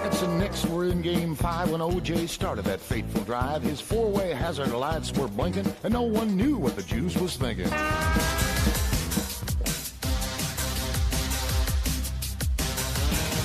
Nats and Knicks were in Game 5 when OJ started that fateful drive. His four-way hazard lights were blinking, and no one knew what the juice was thinking.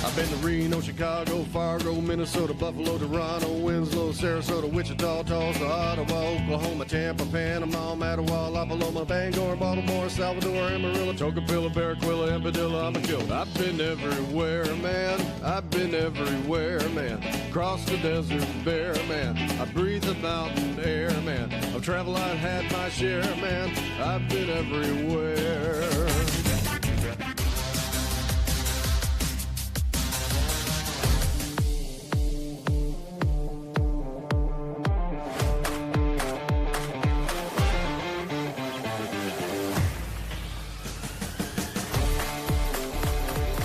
I've been to Reno, Chicago, Fargo, Minnesota, Buffalo, Toronto, Winslow, Sarasota, Wichita, Tulsa, Ottawa, Oklahoma, Tampa, Panama, Mattawa, La Paloma, Bangor, Baltimore, Salvador, Amarillo, Tocopilla, Barranquilla, and Padilla. I'm a killed. I've been everywhere, man. I've been everywhere, man. Crossed the desert bare, man. I breathe the mountain air, man. I've traveled, I've had my share, man. I've been everywhere.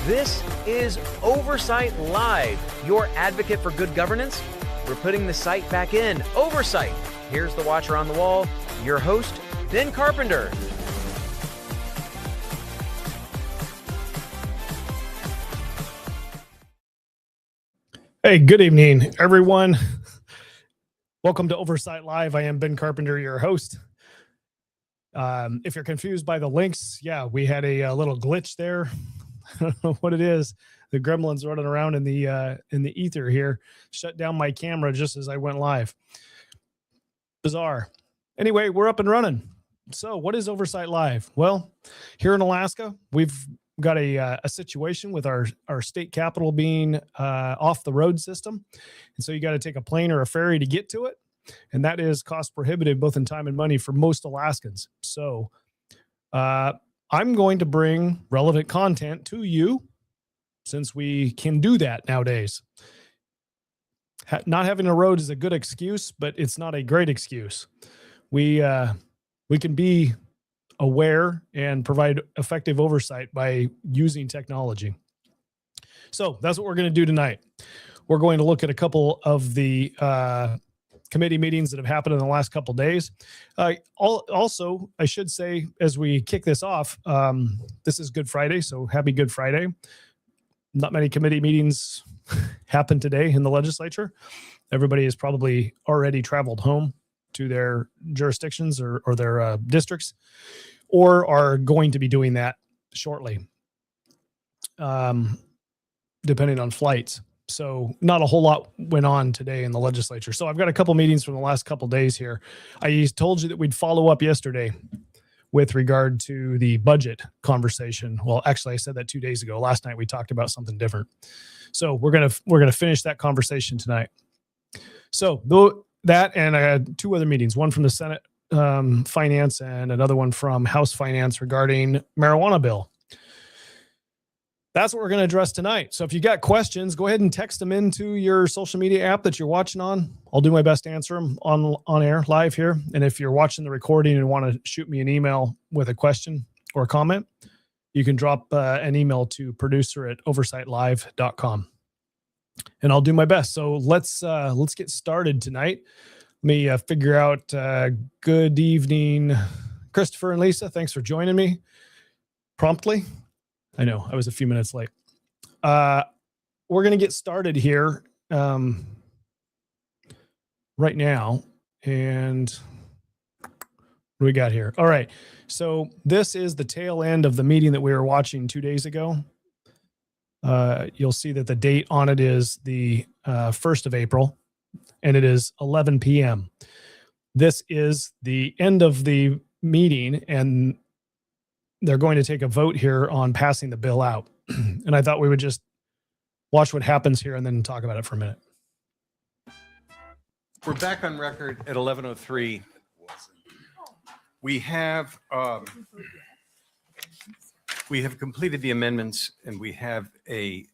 This is Oversight Live, your advocate for good governance. We're putting the site back in. Oversight. Here's the watcher on the wall, your host, Ben Carpenter. Hey, good evening, everyone. Welcome to Oversight Live. I am Ben Carpenter, your host. If you're confused by the links, yeah, we had a little glitch there. I don't know what it is. The gremlins running around in the ether here shut down my camera just as I went live. Bizarre. Anyway, we're up and running. So what is Oversight Live? Well, here in Alaska, we've got a situation with our state capital being off the road system. And so you got to take a plane or a ferry to get to it. And that is cost prohibitive, both in time and money for most Alaskans. So I'm going to bring relevant content to you since we can do that nowadays. Not having a road is a good excuse, but it's not a great excuse. We can be aware and provide effective oversight by using technology. So that's what we're going to do tonight. We're going to look at a couple of the committee meetings that have happened in the last couple of days. Also, I should say, as we kick this off, this is Good Friday, so happy Good Friday. Not many committee meetings happen today in the legislature. Everybody has probably already traveled home to their jurisdictions or their districts, or are going to be doing that shortly, depending on flights. So not a whole lot went on today in the legislature. So I've got a couple meetings from the last couple of days here. I told you that we'd follow up yesterday with regard to the budget conversation. Well, actually, I said that 2 days ago. Last night we talked about something different. So we're gonna finish that conversation tonight. So that, and I had two other meetings, one from the Senate Finance and another one from House Finance regarding marijuana bill. That's what we're going to address tonight. So if you got questions, go ahead and text them into your social media app that you're watching on. I'll do my best to answer them on air live here. And if you're watching the recording and want to shoot me an email with a question or a comment, you can drop an email to producer@oversightlive.com. And I'll do my best. So let's get started tonight. Let me figure out. Good evening, Christopher and Lisa. Thanks for joining me promptly. I know I was a few minutes late. We're going to get started here right now. And what do we got here? All right. So this is the tail end of the meeting that we were watching 2 days ago. You'll see that the date on it is the 1st of April, and it is 11 p.m. This is the end of the meeting, and they're going to take a vote here on passing the bill out. And I thought we would just watch what happens here and then talk about it for a minute. We're back on record at 11:03. We have completed the amendments, and we have a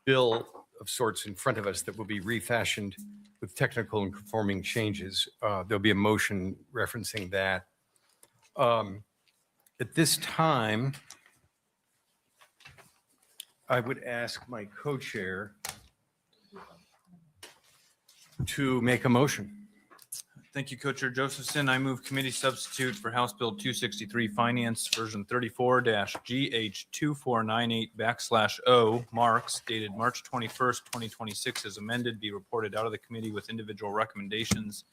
bill of sorts in front of us that will be refashioned with technical and conforming changes. There'll be a motion referencing that. At this time, I would ask my co-chair to make a motion. Thank you, Co-Chair Josephson. I move committee substitute for House Bill 263 Finance version 34-GH2498/O marks dated March 21st, 2026 as amended be reported out of the committee with individual recommendations,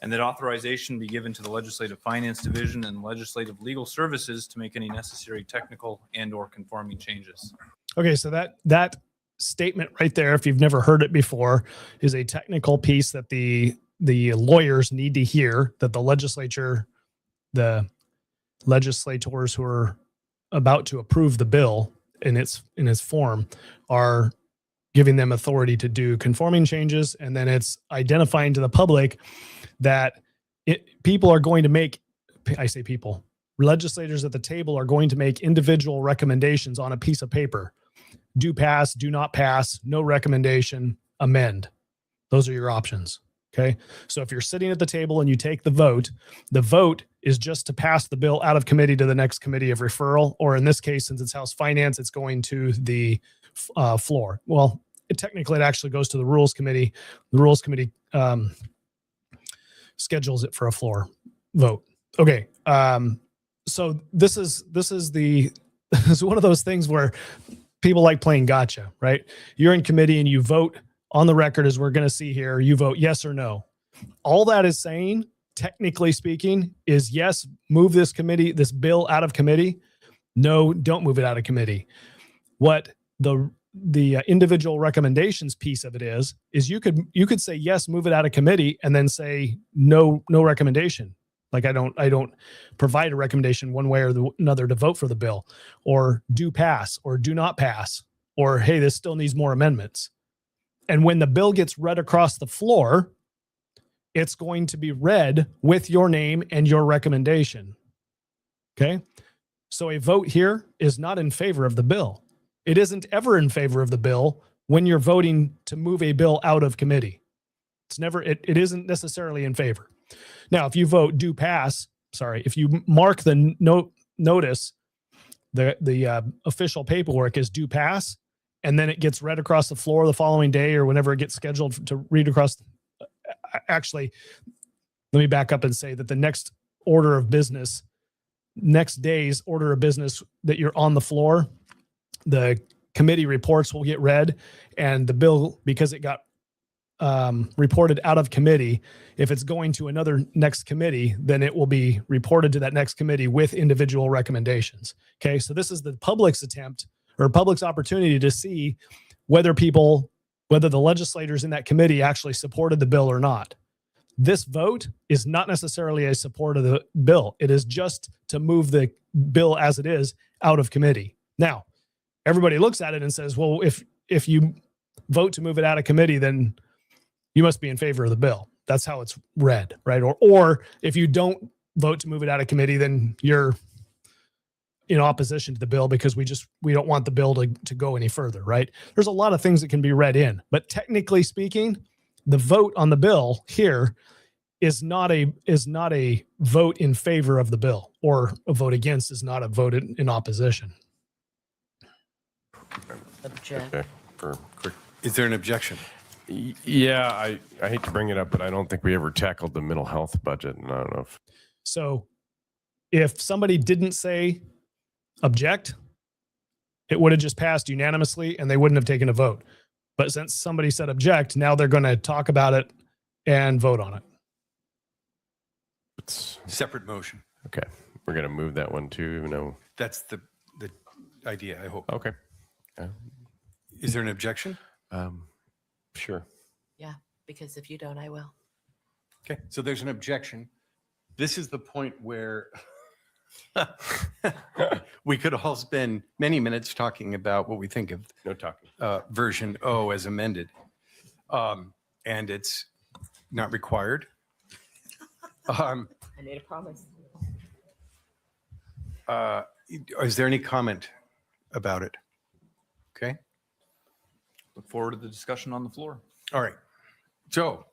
and that authorization be given to the Legislative Finance Division and Legislative Legal Services to make any necessary technical and or conforming changes. Okay, so that statement right there, if you've never heard it before, is a technical piece that the lawyers need to hear, that the legislators who are about to approve the bill in its form are giving them authority to do conforming changes. And then it's identifying to the public that people are going to make, I say people, legislators at the table are going to make individual recommendations on a piece of paper. Do pass, do not pass, no recommendation, amend. Those are your options. Okay. So if you're sitting at the table and you take the vote is just to pass the bill out of committee to the next committee of referral, or in this case, since it's House Finance, it's going to the floor. Well, technically it actually goes to the Rules Committee. The Rules Committee schedules it for a floor vote. Okay. So this is one of those things where people like playing gotcha, right? You're in committee and you vote on the record, as we're going to see here, you vote yes or no. All that is saying, technically speaking, is yes, move this bill out of committee. No, don't move it out of committee. What the individual recommendations piece of it is you could say yes, move it out of committee, and then say no recommendation. Like I don't provide a recommendation one way or another to vote for the bill, or do pass, or do not pass, or hey, this still needs more amendments. And when the bill gets read across the floor, it's going to be read with your name and your recommendation. Okay. So a vote here is not in favor of the bill. It isn't ever in favor of the bill when you're voting to move a bill out of committee. It isn't necessarily in favor. Now, if you vote do pass, if you mark the notice, the official paperwork is do pass, and then it gets read across the floor the following day or whenever it gets scheduled to read across. Actually, let me back up and say that the next day's order of business that you're on the floor, the committee reports will get read, and the bill, because it got reported out of committee, if it's going to another next committee, then it will be reported to that next committee with individual recommendations. Okay, so this is the public's attempt or public's opportunity to see whether the legislators in that committee actually supported the bill or not. This vote is not necessarily a support of the bill. It is just to move the bill as it is out of committee. Now, everybody looks at it and says, well, if you vote to move it out of committee, then you must be in favor of the bill. That's how it's read, right? Or if you don't vote to move it out of committee, then you're in opposition to the bill because we don't want the bill to go any further, right? There's a lot of things that can be read in, but technically speaking, the vote on the bill here is not a vote in favor of the bill, or a vote against is not a vote in opposition. Object. Okay. For quick. Is there an objection? Yeah, I hate to bring it up, but I don't think we ever tackled the mental health budget, and I don't know if. So if somebody didn't say object, it would have just passed unanimously and they wouldn't have taken a vote. But since somebody said object, now they're going to talk about it and vote on it. It's Separate motion. okay. We're going to move that one too, even though. That's the idea, I hope. Okay. Is there an objection? Sure. Yeah, because if you don't, I will. Okay, so there's an objection. This is the point where we could all spend many minutes talking about what we think of No talking. version O as amended. And it's not required. I made a promise. Is there any comment about it? Okay. Look forward to the discussion on the floor. All right. Joe,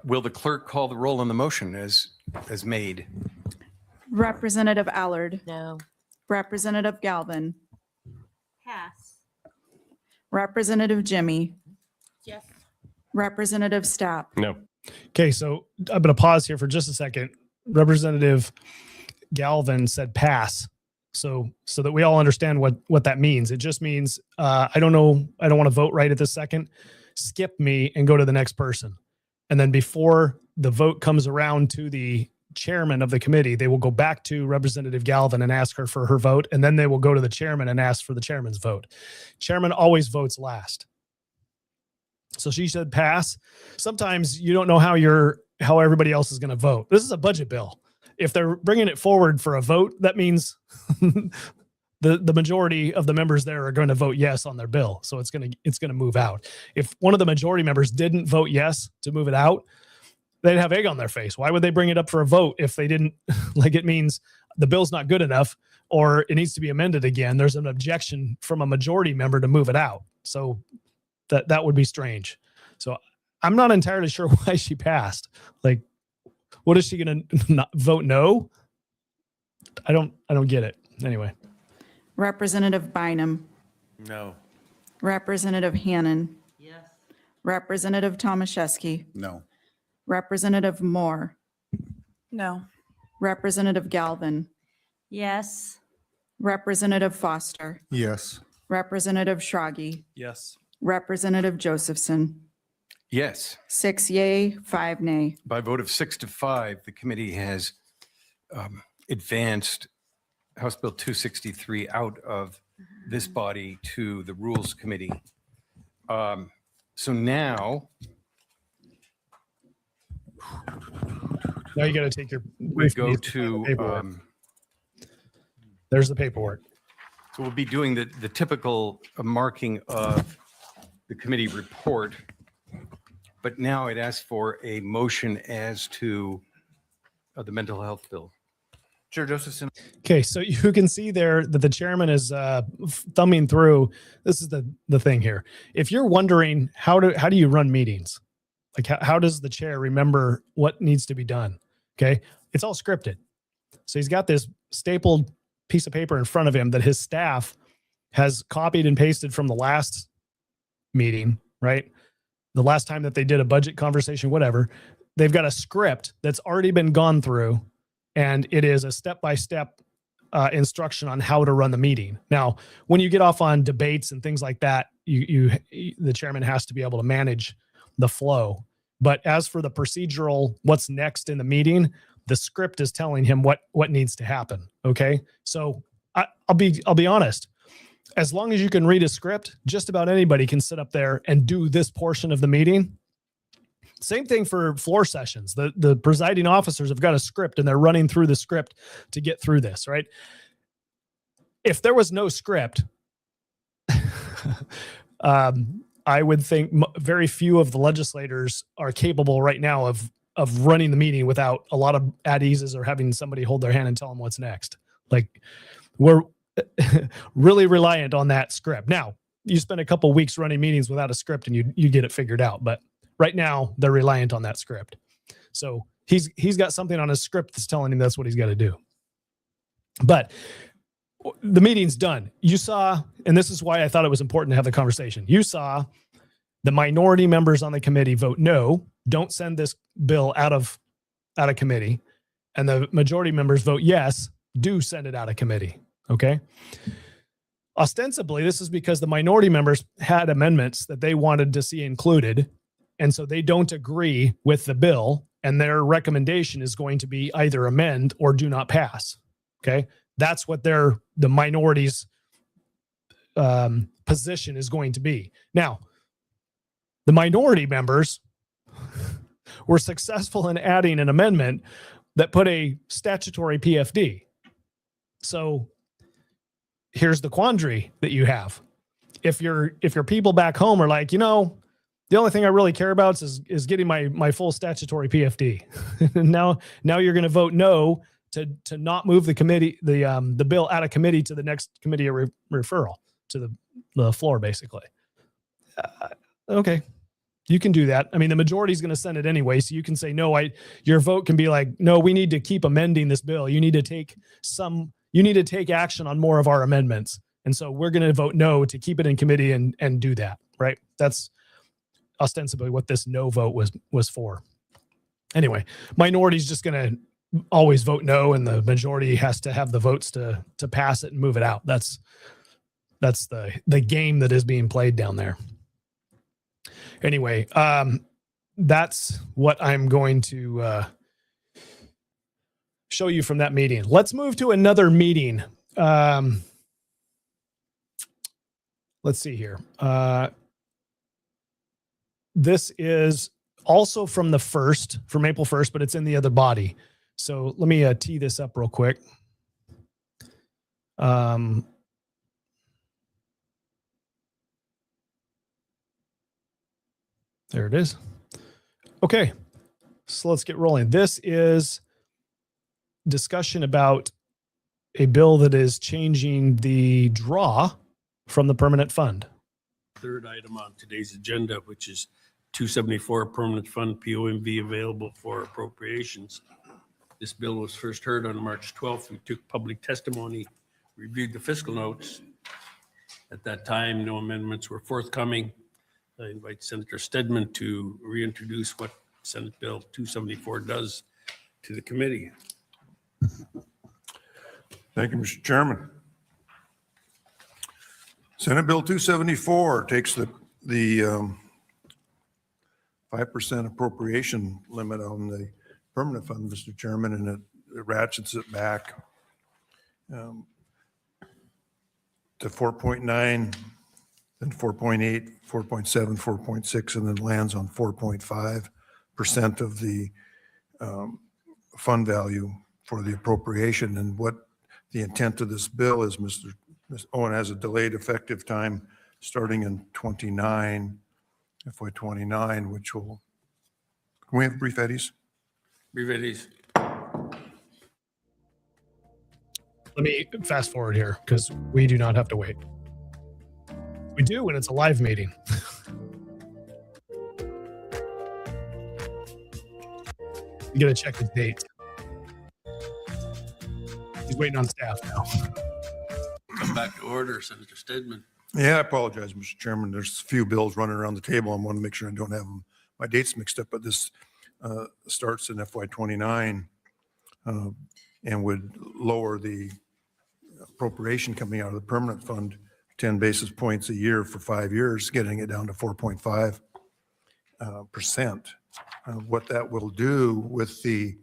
will the clerk call the roll on the motion as made? Representative Allard, No. Representative Galvin, Pass. Representative Jimmy, Yes. Representative Stapp. No. Okay, so I'm going to pause here for just a second. Representative Galvin said pass. So that we all understand what that means. It just means, I don't know, I don't want to vote right at this second. Skip me and go to the next person. And then before the vote comes around to the chairman of the committee, they will go back to Representative Galvin and ask her for her vote. And then they will go to the chairman and ask for the chairman's vote. Chairman always votes last. So she said pass. Sometimes you don't know how everybody else is going to vote. This is a budget bill. If they're bringing it forward for a vote, that means the majority of the members there are going to vote yes on their bill. So it's going to move out. If one of the majority members didn't vote yes to move it out, they'd have egg on their face. Why would they bring it up for a vote if they didn't? Like, it means the bill's not good enough or it needs to be amended again. There's an objection from a majority member to move it out. So that would be strange. So I'm not entirely sure why she passed. Like, what is she going to not vote no? I don't get it. Anyway. Representative Bynum. No. Representative Hannon. Yes. Representative Tomaszewski. No. Representative Moore. No. Representative Galvin. Yes. Representative Foster. Yes. Representative Schrage. Yes. Representative Josephson. Yes. 6 yea, 5 nay. By a vote of 6-5, the committee has advanced House Bill 263 out of this body to the Rules Committee. So now you got to take your. we go to, there's the paperwork. so we'll be doing the typical marking of the committee report. But now it asks for a motion as to the mental health bill. Chair Josephson. Okay, so you can see there that the chairman is thumbing through. This is the thing here. If you're wondering how do you run meetings, like how does the chair remember what needs to be done? Okay, it's all scripted. So he's got this stapled piece of paper in front of him that his staff has copied and pasted from the last meeting, right? The last time that they did a budget conversation, whatever. They've got a script that's already been gone through, and it is a step-by-step instruction on how to run the meeting. Now, when you get off on debates and things like that, the chairman has to be able to manage the flow. But as for the procedural, what's next in the meeting, the script is telling him what needs to happen. Okay, so I'll be honest. As long as you can read a script, just about anybody can sit up there and do this portion of the meeting. Same thing for floor sessions. The presiding officers have got a script and they're running through the script to get through this, right? If there was no script, I would think very few of the legislators are capable right now of running the meeting without a lot of at eases or having somebody hold their hand and tell them what's next. Like, we're really reliant on that script. Now, you spend a couple weeks running meetings without a script and you get it figured out. But right now, they're reliant on that script. So he's got something on his script that's telling him that's what he's got to do. But the meeting's done. You saw, and this is why I thought it was important to have the conversation. You saw the minority members on the committee vote no, don't send this bill out of committee. And the majority members vote yes, do send it out of committee. Okay. Ostensibly, this is because the minority members had amendments that they wanted to see included. And so they don't agree with the bill. And their recommendation is going to be either amend or do not pass. Okay. That's what the minority's position is going to be. Now, the minority members were successful in adding an amendment that put a statutory PFD. So here's the quandary that you have. If your people back home are like, the only thing I really care about is getting my full statutory PFD. now you're going to vote no to not move the bill out of committee to the next committee referral to the floor, basically. Okay, you can do that. I mean, the majority is going to send it anyway, so you can say no. Your vote can be like, no, we need to keep amending this bill. You need to take action on more of our amendments, and so we're going to vote no to keep it in committee and do that. Right? That's ostensibly what this no vote was for. Anyway, minority is just going to always vote no, and the majority has to have the votes to pass it and move it out. That's the game that is being played down there. Anyway, that's what I'm going to show you from that meeting. Let's move to another meeting. Let's see here. This is also from the 1st, from April 1st, but it's in the other body. So let me tee this up real quick. There it is. Okay, so let's get rolling. This is discussion about a bill that is changing the draw from the permanent fund. Third item on today's agenda, which is 274 permanent fund POMV available for appropriations. This bill was first heard on March 12th. We took public testimony, reviewed the fiscal notes. At that time, no amendments were forthcoming. I invite Senator Stedman to reintroduce what Senate Bill 274 does to the committee. Thank you, Mr. Chairman. Senate Bill 274 takes the 5% appropriation limit on the permanent fund, Mr. Chairman, and it ratchets it back to 4.9, then 4.8, 4.7, 4.6, and then lands on 4.5% of the fund value for the appropriation. And what the intent of this bill is, Mr. Owen has a delayed effective time starting in 29, FY29, which will, can we have brief eddies? Brief eddies. Let me fast forward here because we do not have to wait. We do when it's a live meeting. You got to check the date. He's waiting on staff now. Come back to order, Senator Stedman. Yeah, I apologize, Mr. Chairman. There's a few bills running around the table. I want to make sure I don't have my dates mixed up, but this starts in FY29 and would lower the appropriation coming out of the permanent fund 10 basis points a year for 5 years, getting it down to 4.5%. What that will do with the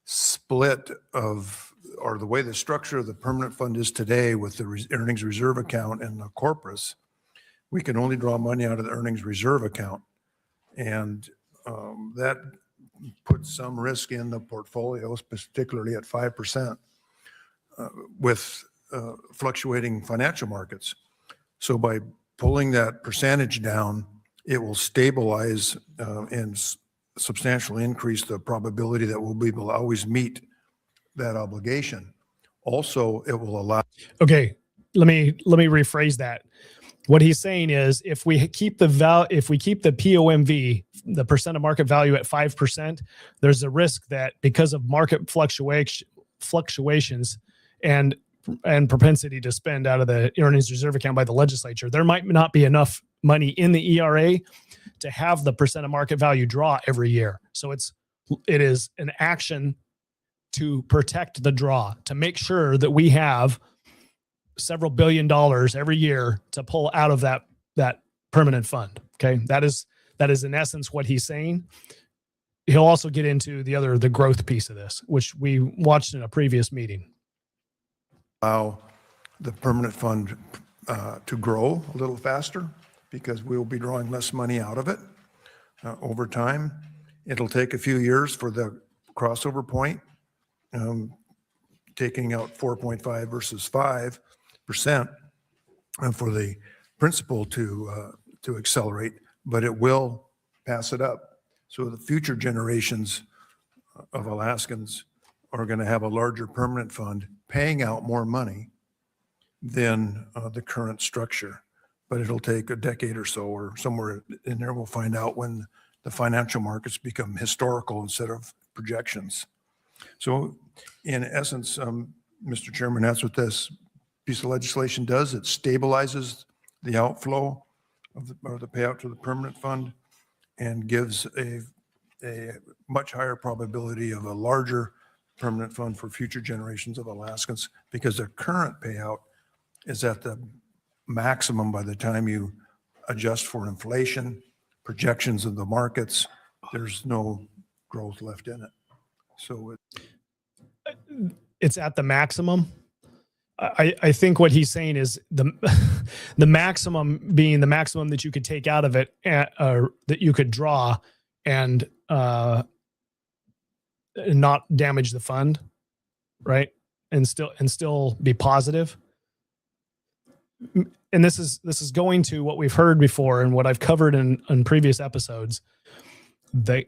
split of, or the way the structure of the permanent fund is today with the earnings reserve account and the corpus, we can only draw money out of the earnings reserve account. And that puts some risk in the portfolios, particularly at 5% with fluctuating financial markets. So by pulling that percentage down, it will stabilize and substantially increase the probability that we'll be able to always meet that obligation. Also, it will allow. Okay, let me rephrase that. What he's saying is, if we keep the POMV, the percent of market value at 5%, there's a risk that because of market fluctuations and propensity to spend out of the earnings reserve account by the legislature, there might not be enough money in the ERA to have the percent of market value draw every year. So it is an action to protect the draw, to make sure that we have several $1 billion every year to pull out of that permanent fund. Okay, that is in essence what he's saying. He'll also get into the growth piece of this, which we watched in a previous meeting. Allow the permanent fund to grow a little faster because we will be drawing less money out of it over time. It'll take a few years for the crossover point, taking out 4.5 versus 5%, and for the principal to accelerate, but it will pass it up. So the future generations of Alaskans are going to have a larger permanent fund paying out more money than the current structure. But it'll take a decade or so, or somewhere in there we'll find out when the financial markets become historical instead of projections. So in essence, Mr. Chairman, that's what this piece of legislation does. It stabilizes the outflow of the payout to the permanent fund and gives a much higher probability of a larger permanent fund for future generations of Alaskans, because the current payout is at the maximum by the time you adjust for inflation, projections of the markets. There's no growth left in it. So it's at the maximum. I think what he's saying is the maximum being the maximum that you could take out of it, that you could draw and not damage the fund, right? And still be positive. And this is going to what we've heard before and what I've covered in previous episodes. That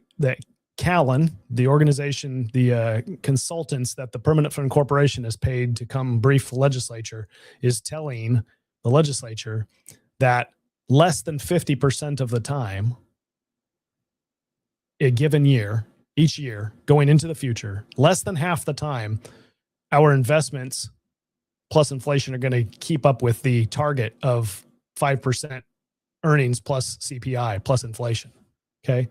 Callan, the organization, the consultants that the Permanent Fund Corporation has paid to come brief the legislature, is telling the legislature that less than 50% of the time, a given year, each year going into the future, less than half the time, our investments plus inflation are going to keep up with the target of 5% earnings plus CPI plus inflation. Okay.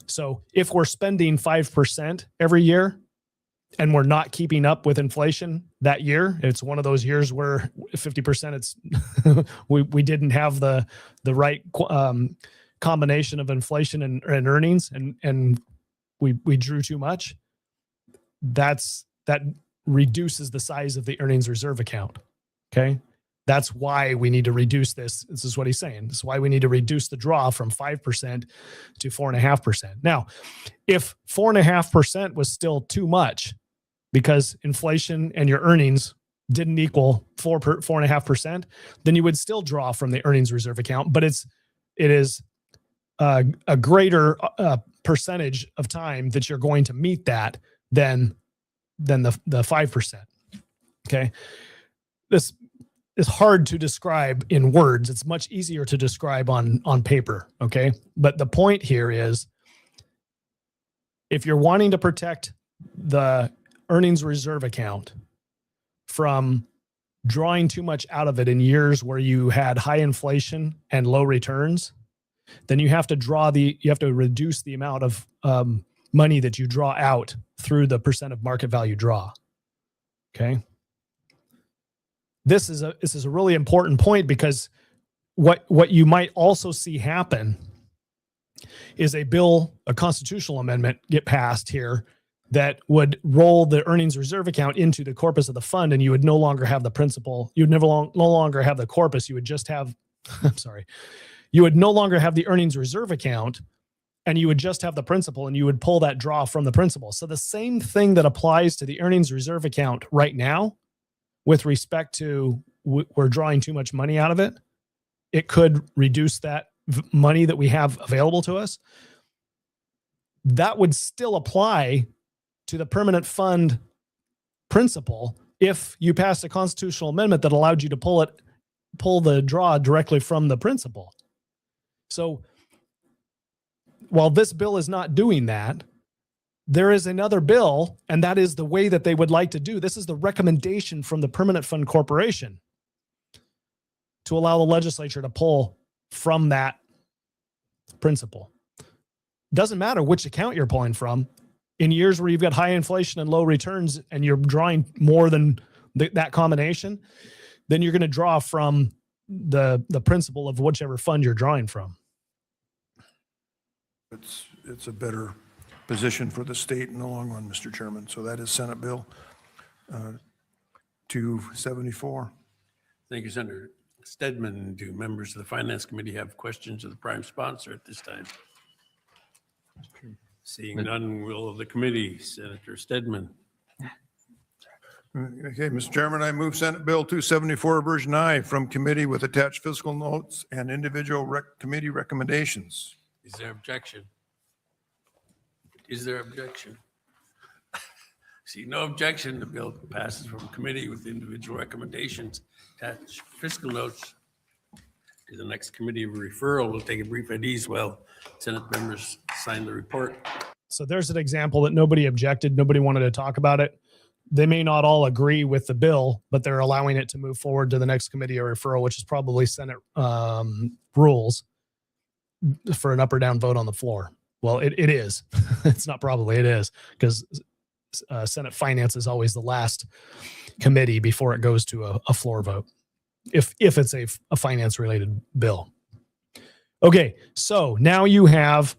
So if we're spending 5% every year and we're not keeping up with inflation that year, it's one of those years where 50% it's we didn't have the right combination of inflation and earnings and we drew too much. That reduces the size of the earnings reserve account. Okay. That's why we need to reduce this. This is what he's saying. This is why we need to reduce the draw from 5% to 4.5%. Now, if 4.5% was still too much because inflation and your earnings didn't equal 4.5%, then you would still draw from the earnings reserve account. But it is a greater percentage of time that you're going to meet that than the 5%. Okay. This is hard to describe in words. It's much easier to describe on paper. Okay. But the point here is, if you're wanting to protect the earnings reserve account from drawing too much out of it in years where you had high inflation and low returns, then you have to reduce the amount of money that you draw out through the percent of market value draw. Okay. This is a really important point, because what you might also see happen is a constitutional amendment get passed here that would roll the earnings reserve account into the corpus of the fund, and you would no longer have the principal. You would no longer have the corpus. You would just have, you would no longer have the earnings reserve account, and you would just have the principal, and you would pull that draw from the principal. So the same thing that applies to the earnings reserve account right now, with respect to we're drawing too much money out of it, it could reduce that money that we have available to us. That would still apply to the permanent fund principal if you passed a constitutional amendment that allowed you to pull the draw directly from the principal. So while this bill is not doing that, there is another bill, and that is the way that they would like to do. This is the recommendation from the Permanent Fund Corporation to allow the legislature to pull from that principal. Doesn't matter which account you're pulling from. In years where you've got high inflation and low returns and you're drawing more than that combination, then you're going to draw from the principal of whichever fund you're drawing from. It's a better position for the state in the long run, Mr. Chairman. So that is Senate Bill 274. Thank you, Senator Stedman. Do members of the Finance Committee have questions of the prime sponsor at this time? Seeing none, will of the committee, Senator Stedman. Okay, Mr. Chairman, I move Senate Bill 274, version I, from committee with attached fiscal notes and individual committee recommendations. Is there objection? Is there objection? See no objection. The bill passes from committee with individual recommendations. Attached fiscal notes to the next committee of referral. We'll take a brief at ease while Senate members sign the report. So there's an example that nobody objected. Nobody wanted to talk about it. They may not all agree with the bill, but they're allowing it to move forward to the next committee of referral, which is probably Senate rules. for an up or down vote on the floor. Well, it is. It's not probably, it is, because Senate Finance is always the last committee before it goes to a floor vote, if it's a finance related bill. Okay, so now you have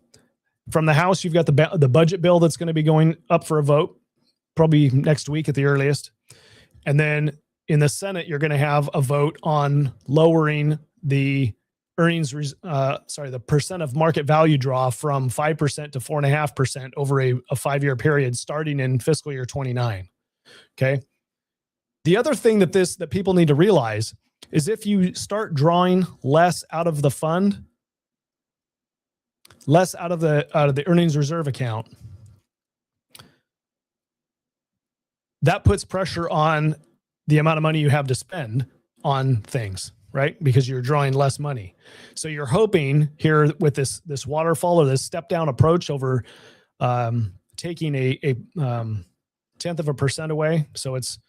from the House, you've got the budget bill that's going to be going up for a vote probably next week at the earliest. And then in the Senate, you're going to have a vote on lowering the the percent of market value draw from 5% to 4.5% over a 5-year period starting in fiscal year 29. Okay. The other thing that people need to realize is if you start drawing less out of the fund, less out of the earnings reserve account, that puts pressure on the amount of money you have to spend on things, right? Because you're drawing less money. So you're hoping here with this waterfall or this step down approach over taking a 0.1% away. So it's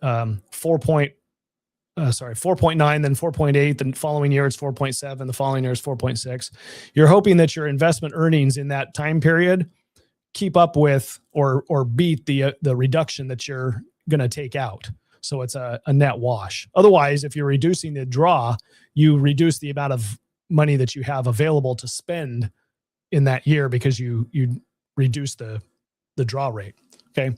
4.9, then 4.8, the following year it's 4.7, the following year is 4.6. You're hoping that your investment earnings in that time period keep up with or beat the reduction that you're going to take out. So it's a net wash. Otherwise, if you're reducing the draw, you reduce the amount of money that you have available to spend in that year because you reduce the draw rate. Okay.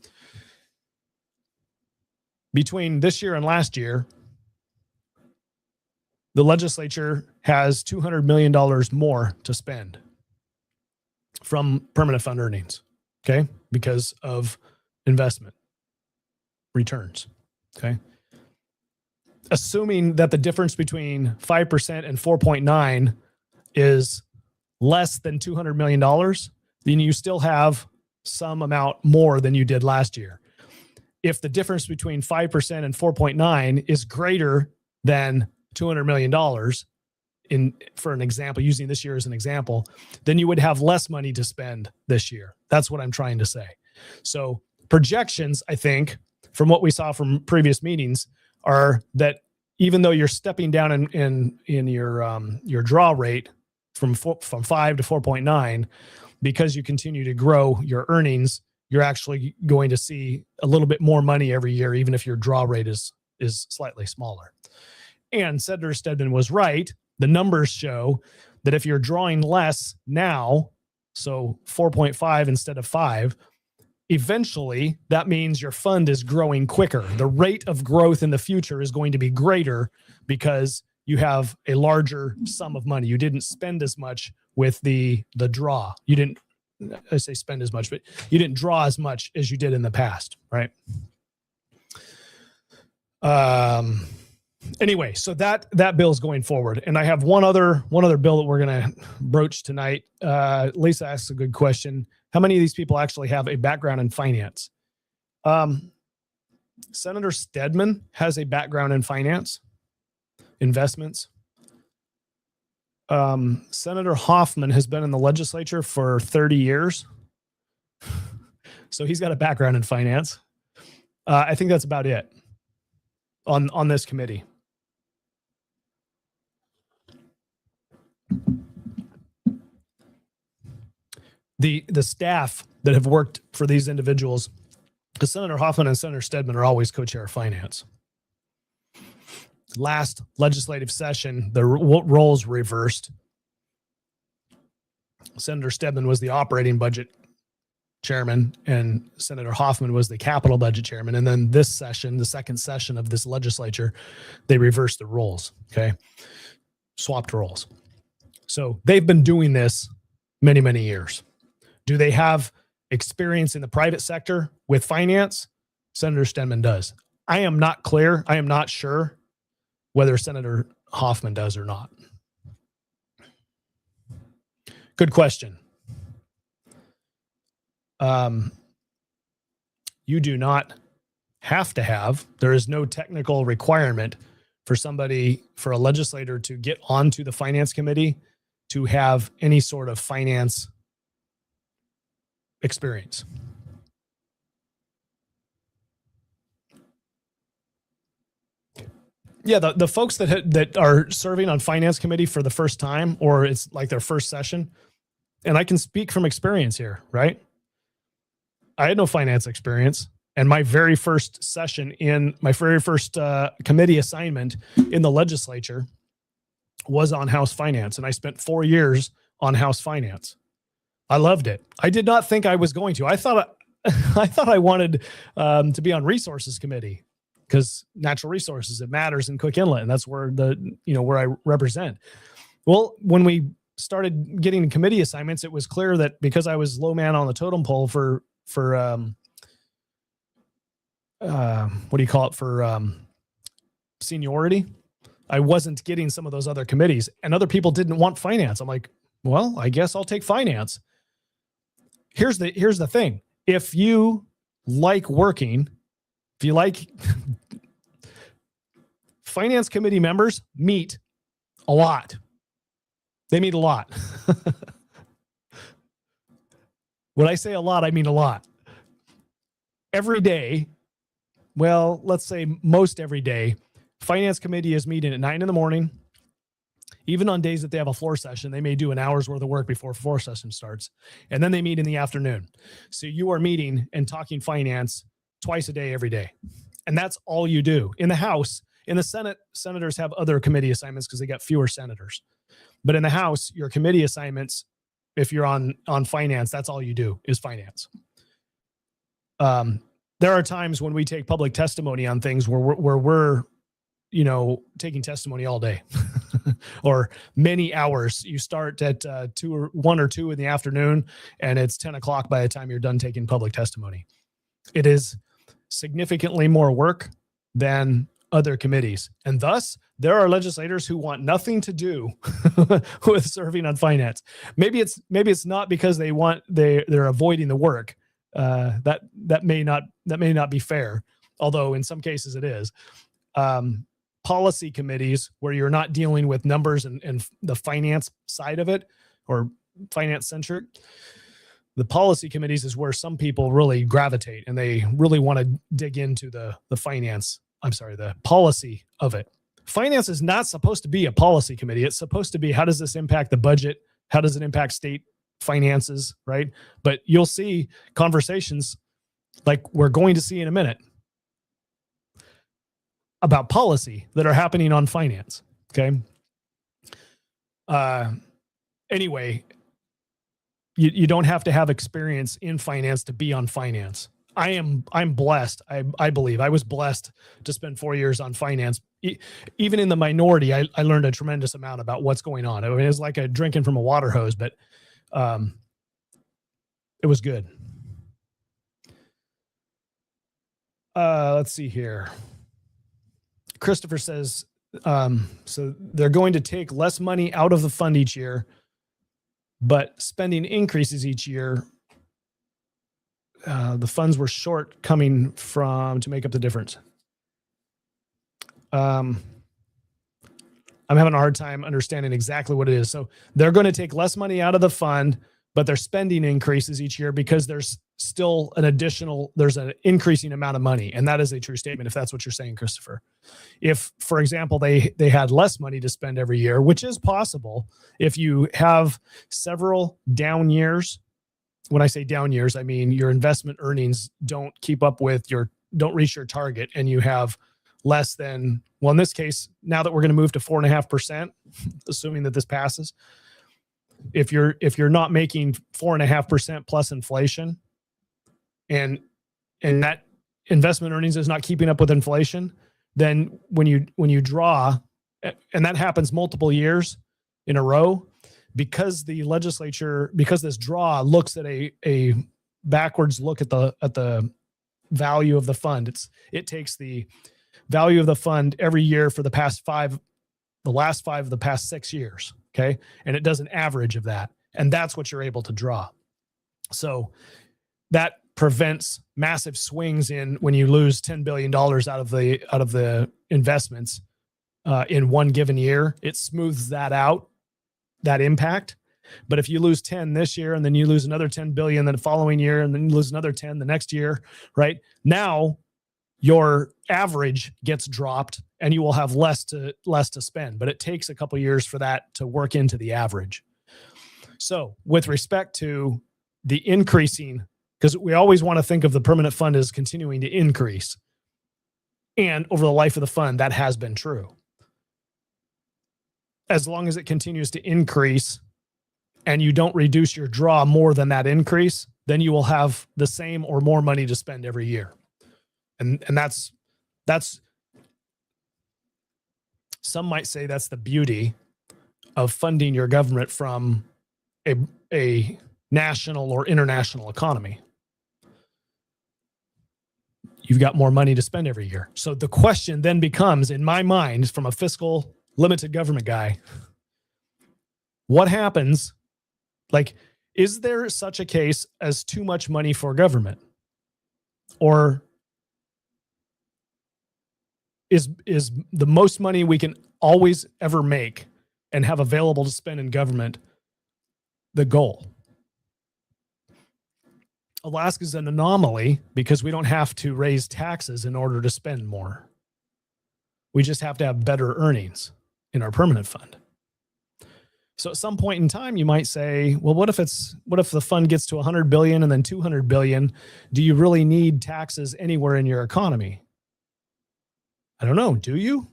Between this year and last year, the legislature has $200 million more to spend from permanent fund earnings. Okay. Because of investment returns. Okay. Assuming that the difference between 5% and 4.9 is less than $200 million, then you still have some amount more than you did last year. If the difference between 5% and 4.9 is greater than $200 million, for an example, using this year as an example, then you would have less money to spend this year. That's what I'm trying to say. So projections, I think, from what we saw from previous meetings, are that even though you're stepping down in your draw rate from 5 to 4.9, because you continue to grow your earnings, you're actually going to see a little bit more money every year, even if your draw rate is slightly smaller. And Senator Stedman was right. The numbers show that if you're drawing less now, so 4.5 instead of 5, eventually that means your fund is growing quicker. The rate of growth in the future is going to be greater because you have a larger sum of money. You didn't spend as much with the draw. You didn't, I say spend as much, but you didn't draw as much as you did in the past, right? Anyway, so that bill's going forward. And I have one other bill that we're going to broach tonight. Lisa asks a good question. How many of these people actually have a background in finance? Senator Stedman has a background in finance, investments. Senator Hoffman has been in the legislature for 30 years. So he's got a background in finance. I think that's about it on this committee. The staff that have worked for these individuals, because Senator Hoffman and Senator Stedman are always co-chair of finance. Last legislative session, the roles reversed. Senator Stedman was the operating budget chairman and Senator Hoffman was the capital budget chairman. And then this session, the second session of this legislature, they reversed the roles. Okay. Swapped roles. So they've been doing this many, many years. Do they have experience in the private sector with finance? Senator Stedman does. I am not clear. I am not sure whether Senator Hoffman does or not. Good question. You do not have to have, there is no technical requirement for a legislator to get onto the finance committee to have any sort of finance experience. Yeah, the folks that are serving on finance committee for the first time, or it's like their first session, and I can speak from experience here, right? I had no finance experience, and my very first session in my very first committee assignment in the legislature was on House Finance, and I spent 4 years on House Finance. I loved it. I did not think I was going to. I thought I wanted to be on Resources Committee, because natural resources, it matters in Cook Inlet, and that's where where I represent. Well, when we started getting committee assignments, it was clear that because I was low man on the totem pole for seniority, I wasn't getting some of those other committees, and other people didn't want finance. I'm like, well, I guess I'll take finance. Here's the thing. If you like working, if you like finance committee members meet a lot. They meet a lot. When I say a lot, I mean a lot. Every day, well, let's say most every day, finance committee is meeting at 9 a.m. Even on days that they have a floor session, they may do an hour's worth of work before floor session starts. And then they meet in the afternoon. So you are meeting and talking finance twice a day, every day. And that's all you do. In the House, in the Senate, senators have other committee assignments because they got fewer senators. But in the House, your committee assignments, if you're on finance, that's all you do is finance. There are times when we take public testimony on things where we're taking testimony all day or many hours. You start at 1 or 2 in the afternoon, and it's 10 o'clock by the time you're done taking public testimony. It is significantly more work than other committees. And thus, there are legislators who want nothing to do with serving on finance. Maybe it's not because they're avoiding the work. That may not be fair, although in some cases it is. Policy committees where you're not dealing with numbers and the finance side of it, or finance centric. The policy committees is where some people really gravitate, and they really want to dig into the policy of it. Finance is not supposed to be a policy committee. It's supposed to be, how does this impact the budget? How does it impact state finances, right? But you'll see conversations like we're going to see in a minute about policy that are happening on finance. Okay. Anyway, you don't have to have experience in finance to be on finance. I'm blessed. I believe I was blessed to spend 4 years on finance. Even in the minority, I learned a tremendous amount about what's going on. I mean, it's like a drinking from a water hose, but it was good. Let's see here. Christopher says, so they're going to take less money out of the fund each year, but spending increases each year. The funds were short coming from to make up the difference. I'm having a hard time understanding exactly what it is. So they're going to take less money out of the fund, but their spending increases each year because there's still there's an increasing amount of money. And that is a true statement, if that's what you're saying, Christopher. If, for example, they had less money to spend every year, which is possible, if you have several down years. When I say down years, I mean your investment earnings don't keep up with don't reach your target, and you have less than, well, in this case, now that we're going to move to 4.5%, assuming that this passes, if you're not making 4.5% plus inflation, and that investment earnings is not keeping up with inflation, then when you draw, and that happens multiple years in a row, because this draw looks at a backwards look at the value of the fund. It takes the value of the fund every year for the last 5 of the past 6 years. Okay. And it does an average of that. And that's what you're able to draw. So that prevents massive swings in when you lose $10 billion out of the investments in one given year. It smooths that out, that impact. But if you lose 10 this year and then you lose another 10 billion the following year and then you lose another 10 the next year, right? Now your average gets dropped and you will have less to spend, but it takes a couple years for that to work into the average. So with respect to the increasing, because we always want to think of the permanent fund as continuing to increase. And over the life of the fund, that has been true. As long as it continues to increase and you don't reduce your draw more than that increase, then you will have the same or more money to spend every year. And that's some might say that's the beauty of funding your government from a national or international economy. You've got more money to spend every year. So the question then becomes, in my mind, from a fiscal limited government guy, what happens? Like, is there such a case as too much money for government? Or is the most money we can always ever make and have available to spend in government the goal? Alaska is an anomaly because we don't have to raise taxes in order to spend more. We just have to have better earnings in our permanent fund. So at some point in time, you might say, well, what if the fund gets to 100 billion and then 200 billion? Do you really need taxes anywhere in your economy? I don't know. Do you?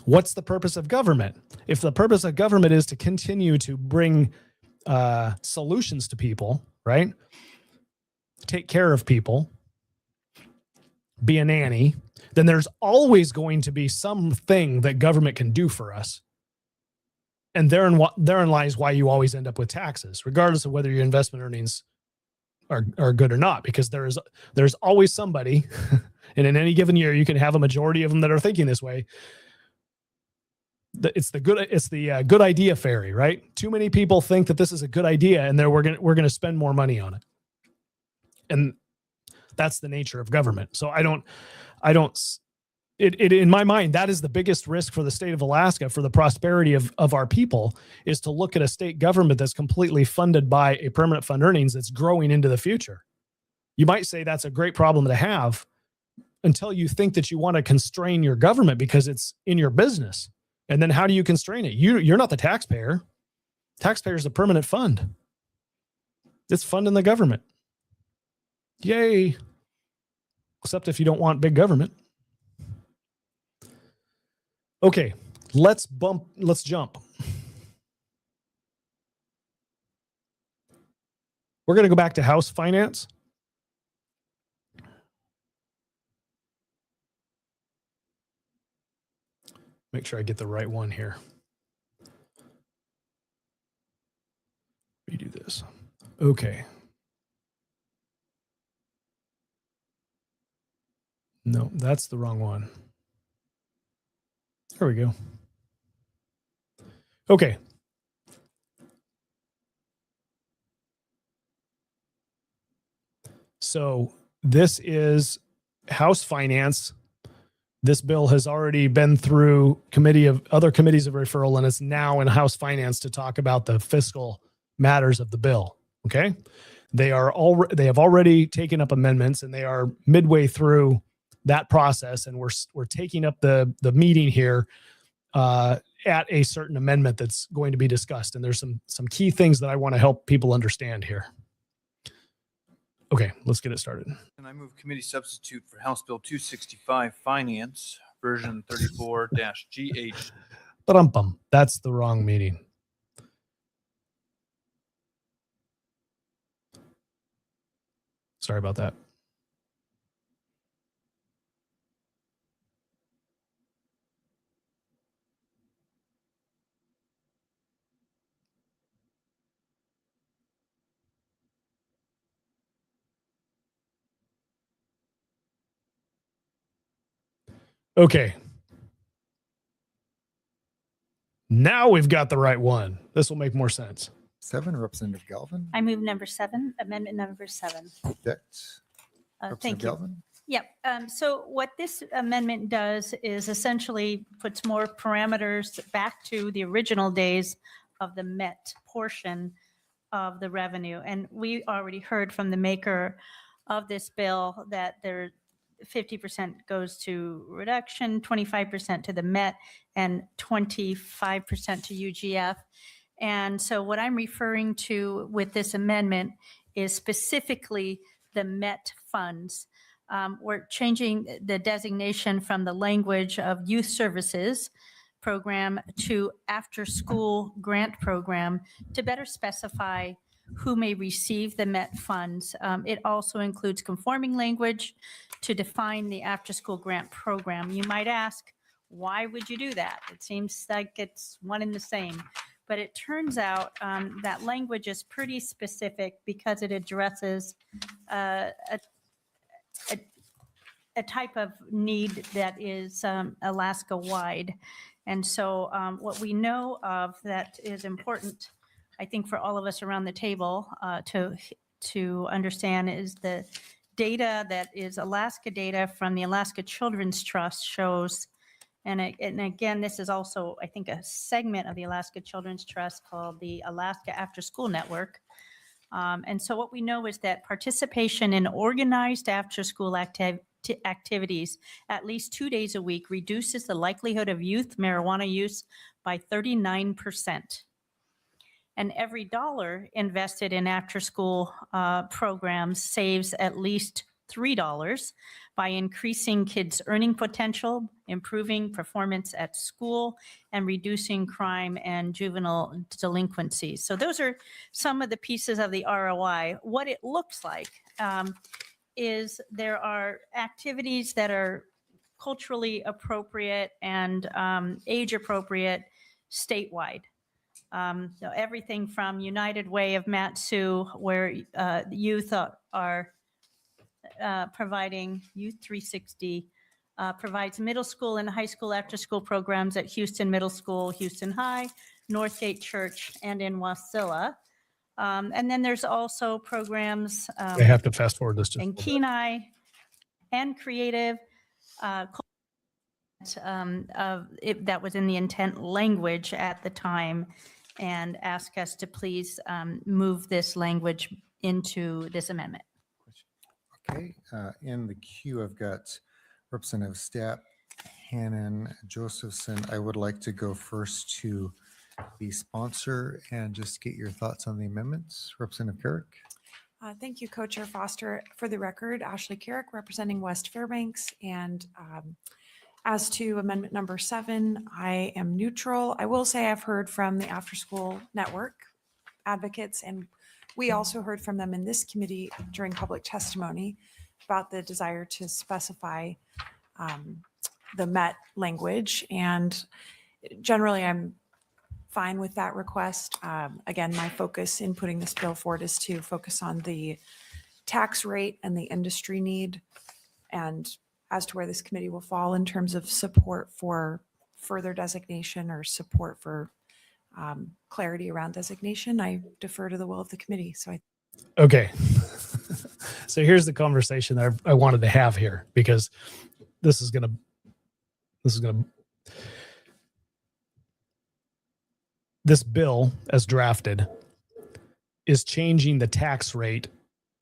What's the purpose of government? If the purpose of government is to continue to bring solutions to people, right? Take care of people, be a nanny, then there's always going to be something that government can do for us. And therein lies why you always end up with taxes, regardless of whether your investment earnings are good or not, because there's always somebody, and in any given year, you can have a majority of them that are thinking this way. It's the good idea fairy, right? Too many people think that this is a good idea, and we're going to spend more money on it. And that's the nature of government. So in my mind, that is the biggest risk for the state of Alaska, for the prosperity of our people, is to look at a state government that's completely funded by a permanent fund earnings that's growing into the future. You might say that's a great problem to have until you think that you want to constrain your government because it's in your business. And then how do you constrain it? You're not the taxpayer. Taxpayer is the permanent fund. It's funding the government. Yay. Except if you don't want big government. Okay, let's jump. We're going to go back to House Finance. Make sure I get the right one here. Redo this. Okay. No, that's the wrong one. There we go. Okay. So this is House Finance. This bill has already been through other committees of referral, and it's now in House Finance to talk about the fiscal matters of the bill. Okay. They have already taken up amendments, and they are midway through that process. And we're taking up the meeting here at a certain amendment that's going to be discussed. And there's some key things that I want to help people understand here. Okay, let's get it started. And I move committee substitute for House Bill 265 Finance, version 34-GH. That's the wrong meeting. Sorry about that. Okay. Now we've got the right one. This will make more sense. 7, Representative Galvin. I move number 7, amendment number 7. Object. Thank Representative you. Galvin. Yep. So what this amendment does is essentially puts more parameters back to the original days of the MET portion of the revenue. And we already heard from the maker of this bill that 50% goes to reduction, 25% to the Met, and 25% to UGF. And so what I'm referring to with this amendment is specifically the Met funds. We're changing the designation from the language of youth services program to after-school grant program to better specify who may receive the Met funds. It also includes conforming language to define the after-school grant program. You might ask, why would you do that? It seems like it's one and the same. But it turns out that language is pretty specific because it addresses a type of need that is Alaska-wide. And so what we know of that is important, I think, for all of us around the table to understand is the data that is Alaska data from the Alaska Children's Trust shows, and again, this is also, I think, a segment of the Alaska Children's Trust called the Alaska After School Network. And so what we know is that participation in organized after-school activities at least 2 days a week reduces the likelihood of youth marijuana use by 39%. And every dollar invested in after-school programs saves at least $3 by increasing kids' earning potential, improving performance at school, and reducing crime and juvenile delinquency. So those are some of the pieces of the ROI. What it looks like is there are activities that are culturally appropriate and age appropriate statewide. So everything from United Way of Mat-Su, where youth are providing Youth 360, provides middle school and high school after school programs at Houston Middle School, Houston High, Northgate Church, and in Wasilla. And then there's also programs They have to fast forward this. in Kenai and Creative that was in the intent language at the time, and ask us to please move this language into this amendment. Okay, in the queue, I've got Representative Stapp, Hannan, Josephson. I would like to go first to the sponsor and just get your thoughts on the amendments. Representative Carrick. Thank you, Co-Chair Foster. For the record, Ashley Carrick representing West Fairbanks. And as to amendment number 7, I am neutral. I will say I've heard from the After School Network advocates, and we also heard from them in this committee during public testimony about the desire to specify the Met language. And generally, I'm fine with that request. Again, my focus in putting this bill forward is to focus on the tax rate and the industry need, and as to where this committee will fall in terms of support for further designation or support for clarity around designation, I defer to the will of the committee. So Okay. So here's the conversation that I wanted to have here, because this is going to this bill as drafted is changing the tax rate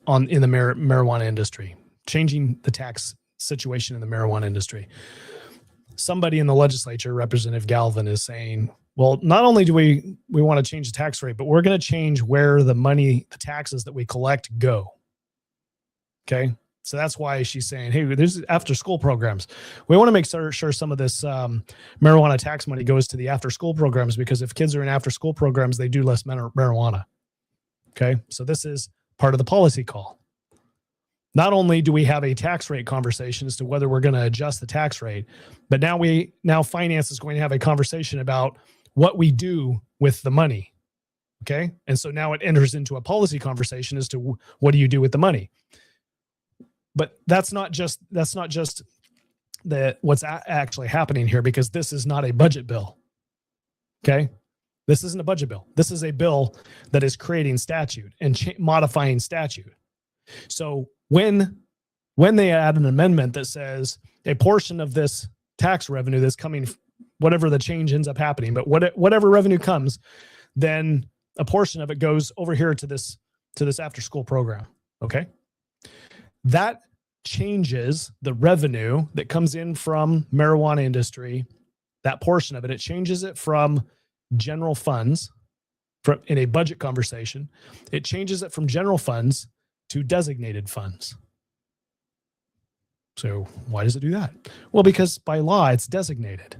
in the marijuana industry, changing the tax situation in the marijuana industry. Somebody in the legislature, Representative Galvin, is saying, well, not only do we want to change the tax rate, but we're going to change where the taxes that we collect go. Okay. So that's why she's saying, hey, there's after school programs. We want to make sure some of this marijuana tax money goes to the after school programs, because if kids are in after school programs, they do less marijuana. Okay. So this is part of the policy call. Not only do we have a tax rate conversation as to whether we're going to adjust the tax rate, but now finance is going to have a conversation about what we do with the money. Okay. And so now it enters into a policy conversation as to what do you do with the money? But that's not just what's actually happening here, because this is not a budget bill. Okay. This isn't a budget bill. This is a bill that is creating statute and modifying statute. So when they add an amendment that says a portion of this tax revenue that's coming, whatever the change ends up happening, but whatever revenue comes, then a portion of it goes over here to this after school program. Okay. that changes the revenue that comes in from marijuana industry, that portion of it. It changes it from general funds, from in a budget conversation. It changes it from general funds to designated funds. So why does it do that? Well, because by law, it's designated.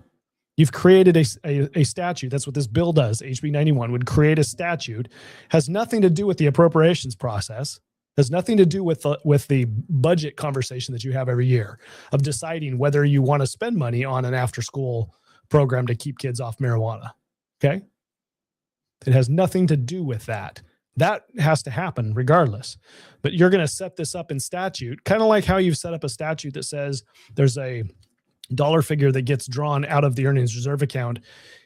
You've created a statute. That's what this bill does. HB 91 would create a statute, has nothing to do with the appropriations process, has nothing to do with the budget conversation that you have every year of deciding whether you want to spend money on an after-school program to keep kids off marijuana. Okay? It has nothing to do with that. That has to happen regardless. But you're going to set this up in statute, kind of like how you've set up a statute that says there's a dollar figure that gets drawn out of the earnings reserve account.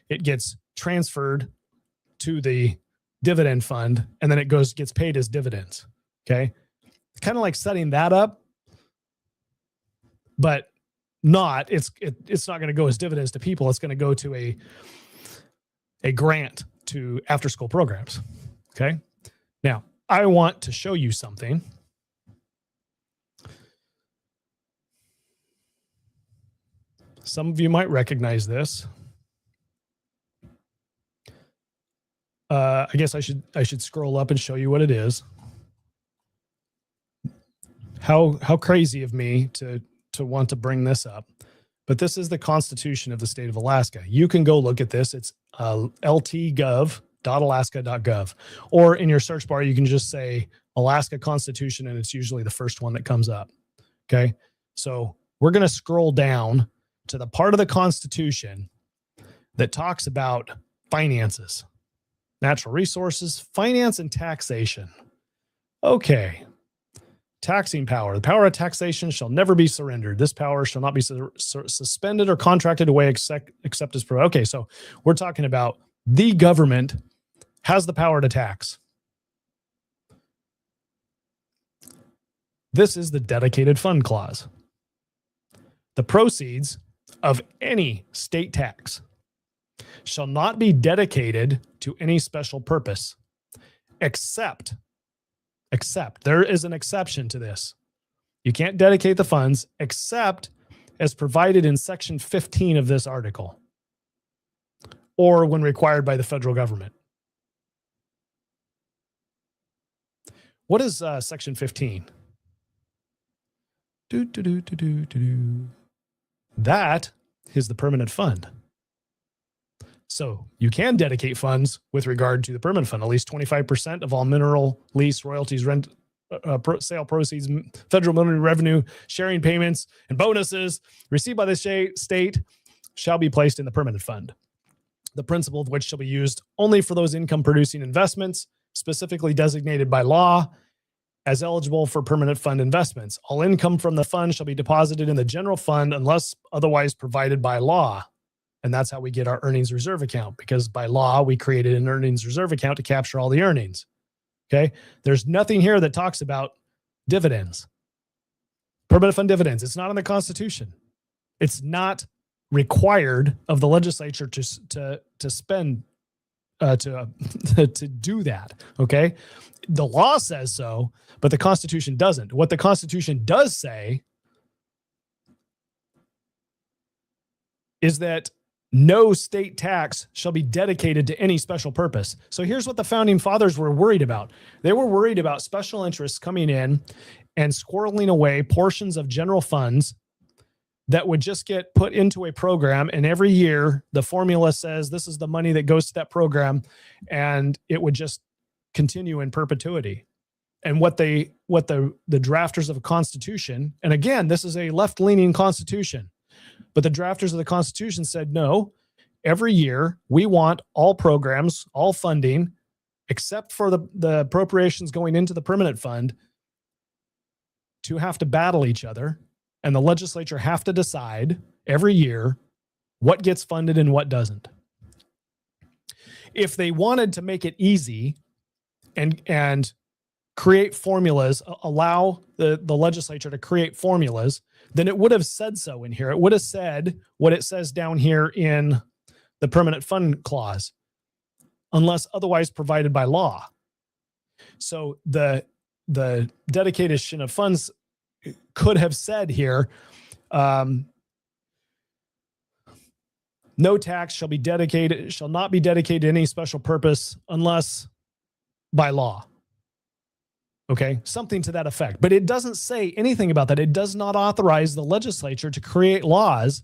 It gets transferred to the dividend fund, and then it gets paid as dividends. Okay. Kind of like setting that up, but not, it's not going to go as dividends to people. It's going to go to a grant to after school programs. Okay. Now I want to show you something. Some of you might recognize this. I guess I should scroll up and show you what it is. How crazy of me to want to bring this up, but this is the Constitution of the state of Alaska. You can go look at this. It's ltgov.alaska.gov, or in your search bar you can just say Alaska Constitution, and it's usually the first one that comes up. Okay, so we're going to scroll down to the part of the Constitution that talks about finances, natural resources, finance, and taxation. Okay. Taxing power. The power of taxation shall never be surrendered. This power shall not be suspended or contracted away except as provided. Okay, so we're talking about the government has the power to tax. This is the dedicated fund clause. The proceeds of any state tax shall not be dedicated to any special purpose, except there is an exception to this. You can't dedicate the funds except as provided in section 15 of this article, or when required by the federal government. What is section 15? That is the permanent fund. So you can dedicate funds with regard to the permanent fund. At least 25% of all mineral lease, royalties, rent, sale proceeds, federal minimum revenue, sharing payments, and bonuses received by the state shall be placed in the permanent fund, the principal of which shall be used only for those income-producing investments specifically designated by law as eligible for permanent fund investments. All income from the fund shall be deposited in the general fund unless otherwise provided by law. And that's how we get our earnings reserve account, because by law, we created an earnings reserve account to capture all the earnings. Okay. There's nothing here that talks about dividends, permanent fund dividends. It's not in the Constitution. It's not required of the legislature to spend, to do that. Okay. The law says so, but the Constitution doesn't. What the Constitution does say is that no state tax shall be dedicated to any special purpose. So here's what the founding fathers were worried about. They were worried about special interests coming in and squirreling away portions of general funds that would just get put into a program. And every year the formula says this is the money that goes to that program, and it would just continue in perpetuity. And what the drafters of a constitution, and again, this is a left-leaning constitution, but the drafters of the Constitution said, no, every year we want all programs, all funding, except for the appropriations going into the permanent fund, to have to battle each other. And the legislature have to decide every year what gets funded and what doesn't. If they wanted to make it easy and create formulas, allow the legislature to create formulas, then it would have said so in here. It would have said what it says down here in the permanent fund clause, unless otherwise provided by law. So the dedication of funds could have said here, no tax shall not be dedicated to any special purpose unless by law. Okay, something to that effect. But it doesn't say anything about that. It does not authorize the legislature to create laws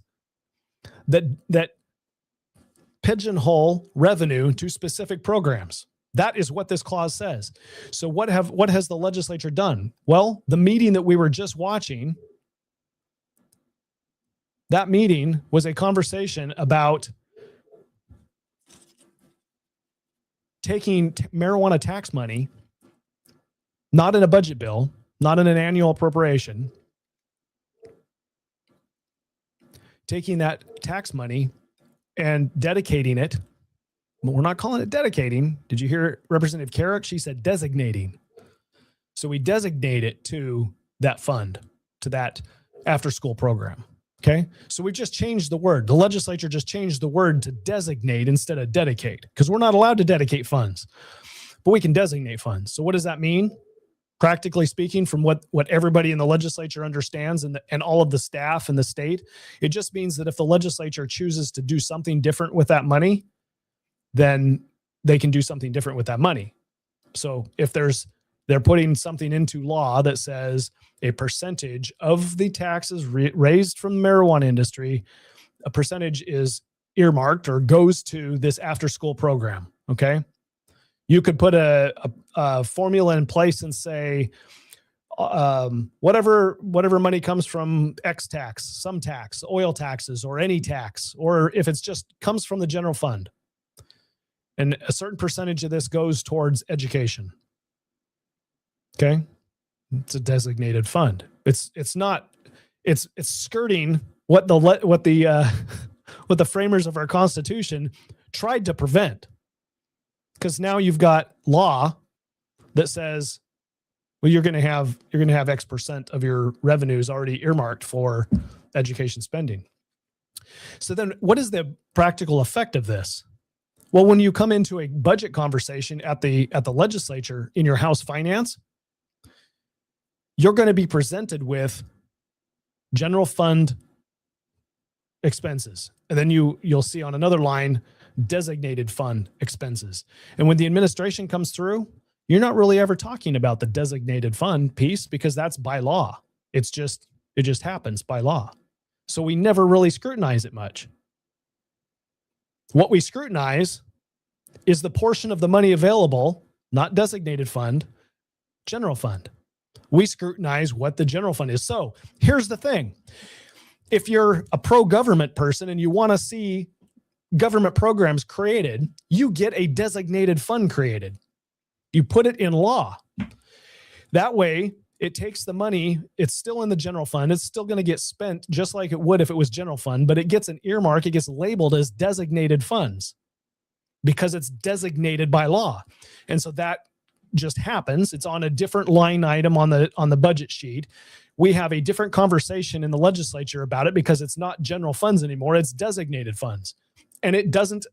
that pigeonhole revenue to specific programs. That is what this clause says. So what has the legislature done? Well, the meeting that we were just watching, that meeting was a conversation about taking marijuana tax money, not in a budget bill, not in an annual appropriation, taking that tax money and dedicating it. But we're not calling it dedicating. Did you hear Representative Carrick? She said designating. So we designate it to that fund, to that after-school program. Okay, so we just changed the word. The legislature just changed the word to designate instead of dedicate, because we're not allowed to dedicate funds, but we can designate funds. So what does that mean? Practically speaking, from what everybody in the legislature understands and all of the staff in the state, it just means that if the legislature chooses to do something different with that money, then they can do something different with that money. So if they're putting something into law that says a percentage of the taxes raised from the marijuana industry, a percentage is earmarked or goes to this after-school program, okay? You could put a formula in place and say, whatever money comes from X tax, some tax, oil taxes, or any tax, or if it's just comes from the general fund, and a certain percentage of this goes towards education. Okay, it's a designated fund. It's skirting what the framers of our Constitution tried to prevent. Because now you've got law that says, well, you're going to have X percent of your revenues already earmarked for education spending. So then what is the practical effect of this? Well, when you come into a budget conversation at the legislature in your House Finance, you're going to be presented with general fund expenses. And then you'll see on another line, designated fund expenses. And when the administration comes through, you're not really ever talking about the designated fund piece, because that's by law. It just happens by law. So we never really scrutinize it much. What we scrutinize is the portion of the money available, not designated fund, general fund. We scrutinize what the general fund is. So here's the thing. If you're a pro-government person and you want to see government programs created, you get a designated fund created. You put it in law. That way, it takes the money, it's still in the general fund, it's still going to get spent just like it would if it was general fund, but it gets an earmark, it gets labeled as designated funds because it's designated by law. And so that just happens. It's on a different line item on the budget sheet. We have a different conversation in the legislature about it because it's not general funds anymore, it's designated funds. And it doesn't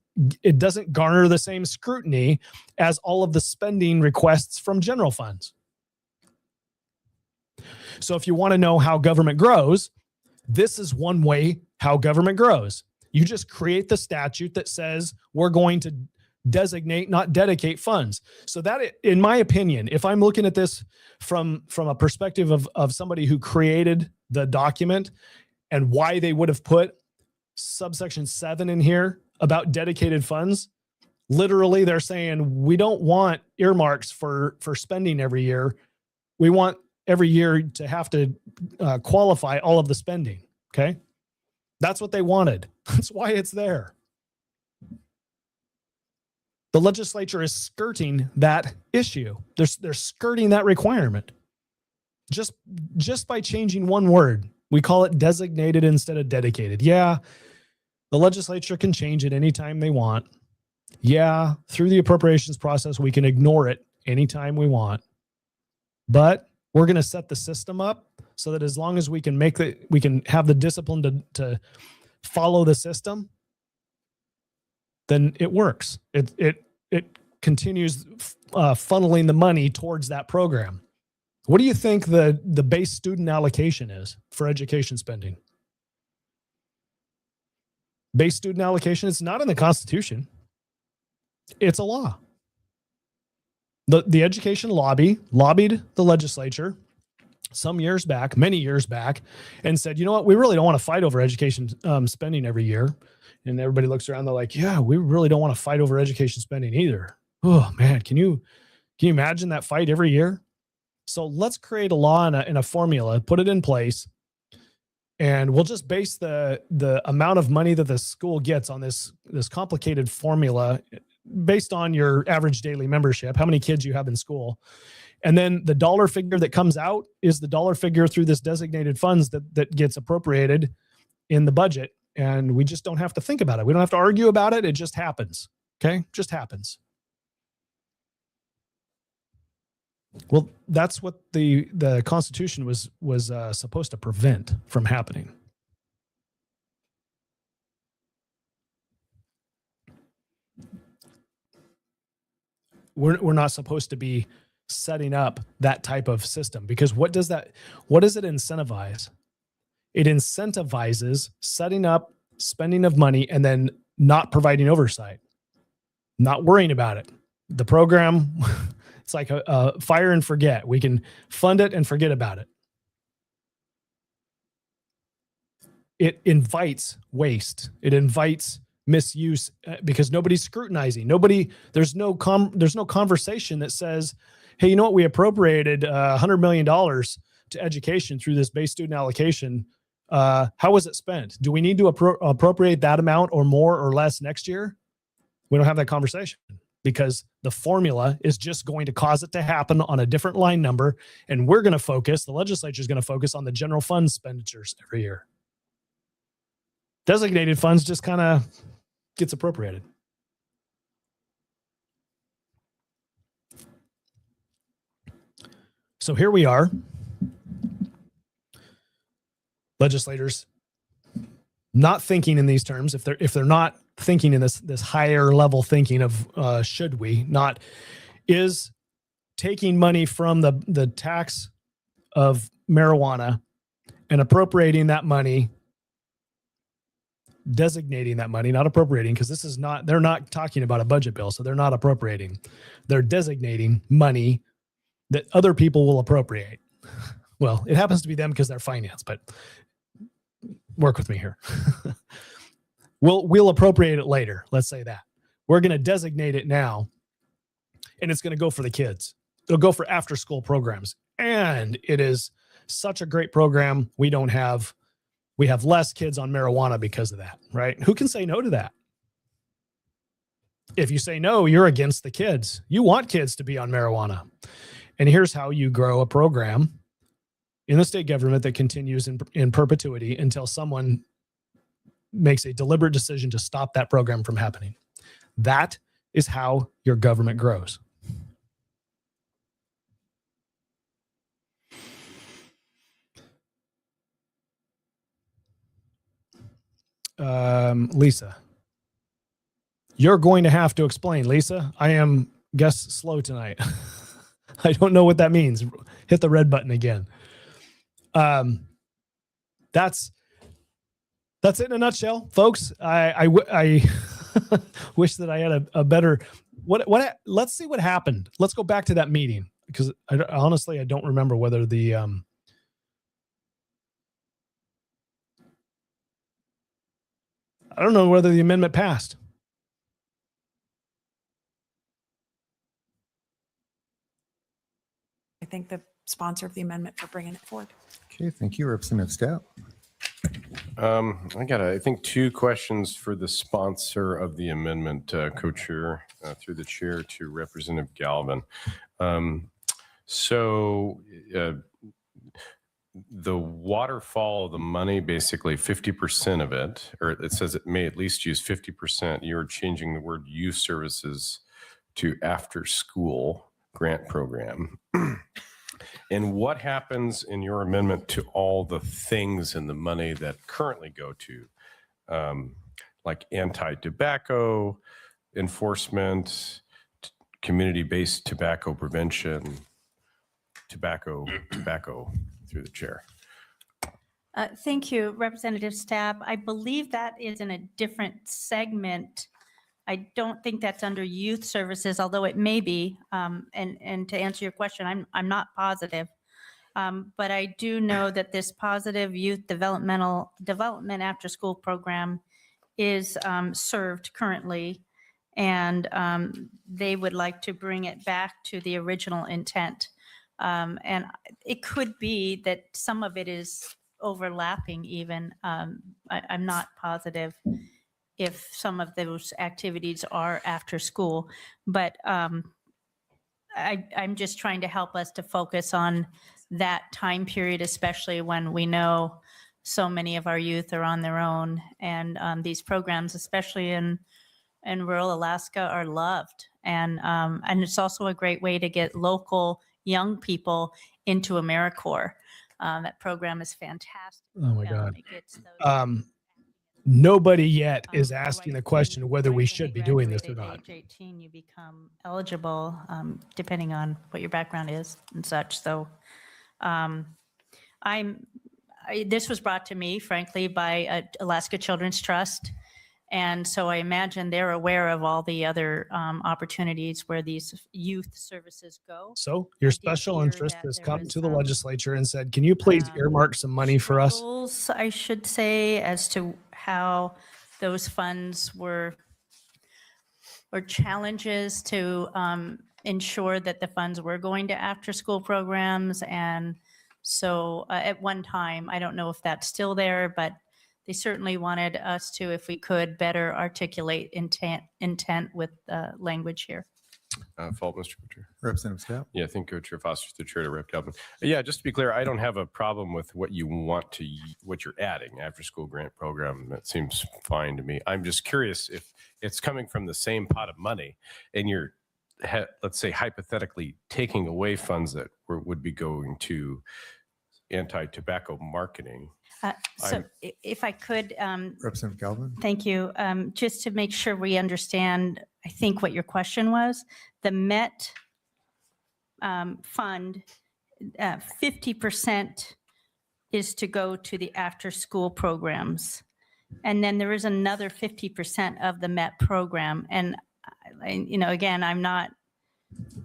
garner the same scrutiny as all of the spending requests from general funds. So if you want to know how government grows, this is one way how government grows. You just create the statute that says we're going to designate, not dedicate funds. So that, in my opinion, if I'm looking at this from a perspective of somebody who created the document and why they would have put subsection 7 in here about dedicated funds, literally they're saying we don't want earmarks for spending every year. We want every year to have to qualify all of the spending. Okay. That's what they wanted. That's why it's there. The legislature is skirting that issue. They're skirting that requirement just by changing one word. We call it designated instead of dedicated. Yeah, the legislature can change it anytime they want. Yeah, through the appropriations process, we can ignore it anytime we want. But we're going to set the system up so that as long as we can have the discipline to follow the system, then it works. It continues funneling the money towards that program. What do you think the base student allocation is for education spending? Base student allocation, it's not in the Constitution. It's a law. The education lobbied the legislature some years back, many years back, and said, you know what, we really don't want to fight over education spending every year. And everybody looks around, they're like, yeah, we really don't want to fight over education spending either. Oh man, can you imagine that fight every year? So let's create a law and a formula, put it in place, and we'll just base the amount of money that the school gets on this complicated formula based on your average daily membership, how many kids you have in school. And then the dollar figure that comes out is the dollar figure through this designated funds that gets appropriated in the budget. And we just don't have to think about it. We don't have to argue about it. It just happens. Okay? Just happens. Well, that's what the Constitution was supposed to prevent from happening. We're not supposed to be setting up that type of system, because what does it incentivize? It incentivizes setting up spending of money and then not providing oversight, not worrying about it. The program, it's like a fire and forget. We can fund it and forget about it. It invites waste. It invites misuse because nobody's scrutinizing. There's no conversation that says, hey, you know what? We appropriated $100 million to education through this base student allocation. How was it spent? Do we need to appropriate that amount or more or less next year? We don't have that conversation because the formula is just going to cause it to happen on a different line number. And the legislature is going to focus on the general fund expenditures every year. Designated funds just kind of gets appropriated. So here we are, legislators not thinking in these terms. If they're not thinking in this higher level thinking of should we not, is taking money from the tax of marijuana and appropriating that money, designating that money, not appropriating, because they're not talking about a budget bill, so they're not appropriating. They're designating money that other people will appropriate. Well, it happens to be them because they're finance, but work with me here. We'll appropriate it later. Let's say that. We're going to designate it now, and it's going to go for the kids. It'll go for after school programs. And it is such a great program. We have less kids on marijuana because of that, right? Who can say no to that? If you say no, you're against the kids. You want kids to be on marijuana. And here's how you grow a program in the state government that continues in perpetuity until someone makes a deliberate decision to stop that program from happening. That is how your government grows. Lisa, you're going to have to explain. Lisa, I am slow tonight. I don't know what that means. Hit the red button again. That's it in a nutshell, folks. I wish that I had a better, let's see what happened. Let's go back to that meeting because honestly, I don't remember whether I don't know whether the amendment passed. I thank the sponsor of the amendment for bringing it forward. Okay, thank you, Representative Stepp. I got, I think, two questions for the sponsor of the amendment, co-chair, through the chair to Representative Galvin. The waterfall of the money, basically 50% of it, or it says it may at least use 50%. You're changing the word youth services to after school grant program. And what happens in your amendment to all the things in the money that currently go to, like anti-tobacco enforcement, community-based tobacco prevention? tobacco through the chair. Thank you, Representative Stapp. I believe that is in a different segment. I don't think that's under youth services, although it may be. And to answer your question, I'm not positive. But I do know that this positive youth development after school program is served currently. And they would like to bring it back to the original intent. And it could be that some of it is overlapping even. I'm not positive if some of those activities are after school, but I'm just trying to help us to focus on that time period, especially when we know so many of our youth are on their own, and these programs, especially in rural Alaska, are loved. And it's also a great way to get local young people into AmeriCorps. That program is fantastic. Oh my God. It gets those Nobody yet is asking the question whether we should be doing this or not. Age 18, you become eligible, depending on what your background is and such. So this was brought to me, frankly, by Alaska Children's Trust. And so I imagine they're aware of all the other opportunities where these youth services go. So your special interest has come to the legislature and said, can you please earmark some money for us? Rules, I should say, as to how those funds were, or challenges to ensure that the funds were going to after-school programs. And so at one time, I don't know if that's still there, but they certainly wanted us to, if we could, better articulate intent with language here. Fault, Mr. Co-Chair. Representative Scott. Yeah, I think Co-Chair Foster's the chair to Rep. Galvin. Yeah, just to be clear, I don't have a problem with what you're adding, after school grant program. That seems fine to me. I'm just curious if it's coming from the same pot of money and you're, let's say, hypothetically taking away funds that would be going to anti-tobacco marketing. So if I could, Representative Galvin. thank you. Just to make sure we understand, I think what your question was, the MET fund, 50% is to go to the after-school programs. And then there is another 50% of the MET program. And, again, I'm not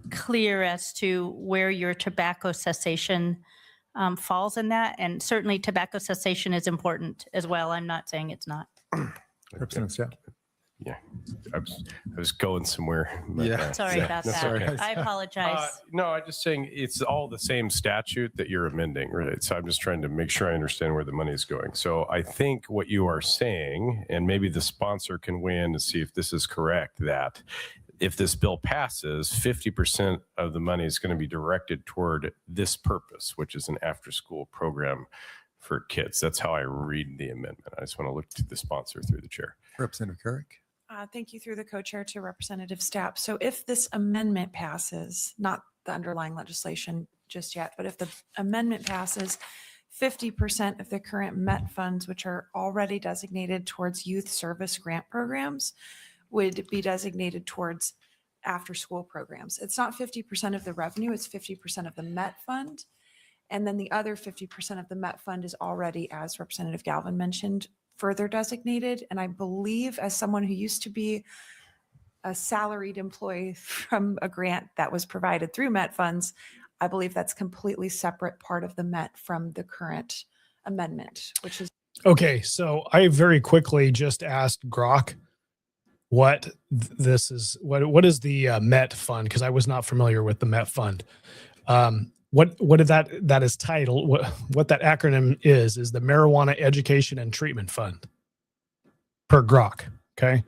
clear as to where your tobacco cessation falls in that. And certainly tobacco cessation is important as well. I'm not saying it's not. Representative Scott. Yeah, I was going somewhere. But, Yeah. Sorry about that. okay. I apologize. No, I'm just saying it's all the same statute that you're amending, right? So I'm just trying to make sure I understand where the money is going. So I think what you are saying, and maybe the sponsor can weigh in to see if this is correct, that if this bill passes, 50% of the money is going to be directed toward this purpose, which is an after-school program for kids. That's how I read the amendment. I just want to look to the sponsor through the chair. Representative Carrick. Thank you through the co-chair to Representative Stapp. So if this amendment passes, not the underlying legislation just yet, but if the amendment passes, 50% of the current MET funds, which are already designated towards youth service grant programs, would be designated towards after-school programs. It's not 50% of the revenue, it's 50% of the MET fund. And then the other 50% of the MET fund is already, as Representative Galvin mentioned, further designated. And I believe, as someone who used to be a salaried employee from a grant that was provided through MET funds, I believe that's completely separate part of the MET from the current amendment, which is. Okay, so I very quickly just asked Grok what this is. What is the MET fund? Because I was not familiar with the MET fund. What did that is titled? What that acronym is the Marijuana Education and Treatment Fund per Grok. Okay.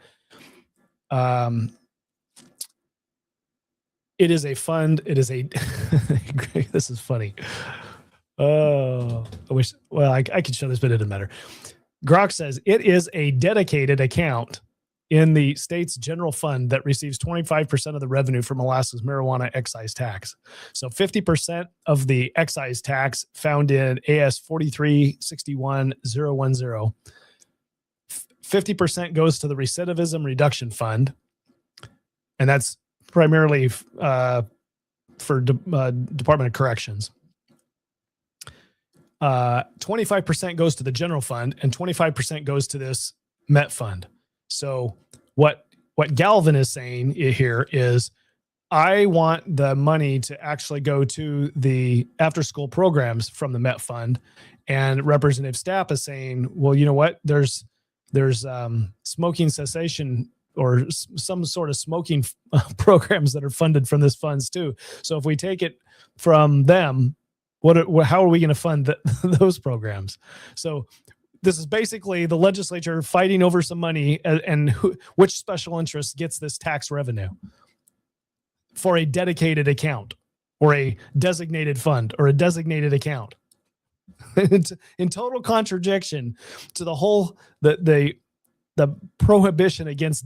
It is a fund. It is a. This is funny. Oh, I wish. Well, I could show this, but it doesn't matter. Grok says it is a dedicated account in the state's general fund that receives 25% of the revenue from Alaska's marijuana excise tax. So 50% of the excise tax found in AS 4361010. 50% goes to the recidivism reduction fund. And that's primarily Department of Corrections. 25% goes to the general fund and 25% goes to this Met fund. So what Galvin is saying here is, I want the money to actually go to the after school programs from the Met fund. And Representative Stapp is saying, well, you know what? There's smoking cessation or some sort of smoking programs that are funded from this funds too. So if we take it from them, how are we going to fund those programs? So this is basically the legislature fighting over some money and which special interest gets this tax revenue for a dedicated account or a designated fund or a designated account. It's in total contradiction to the whole, the prohibition against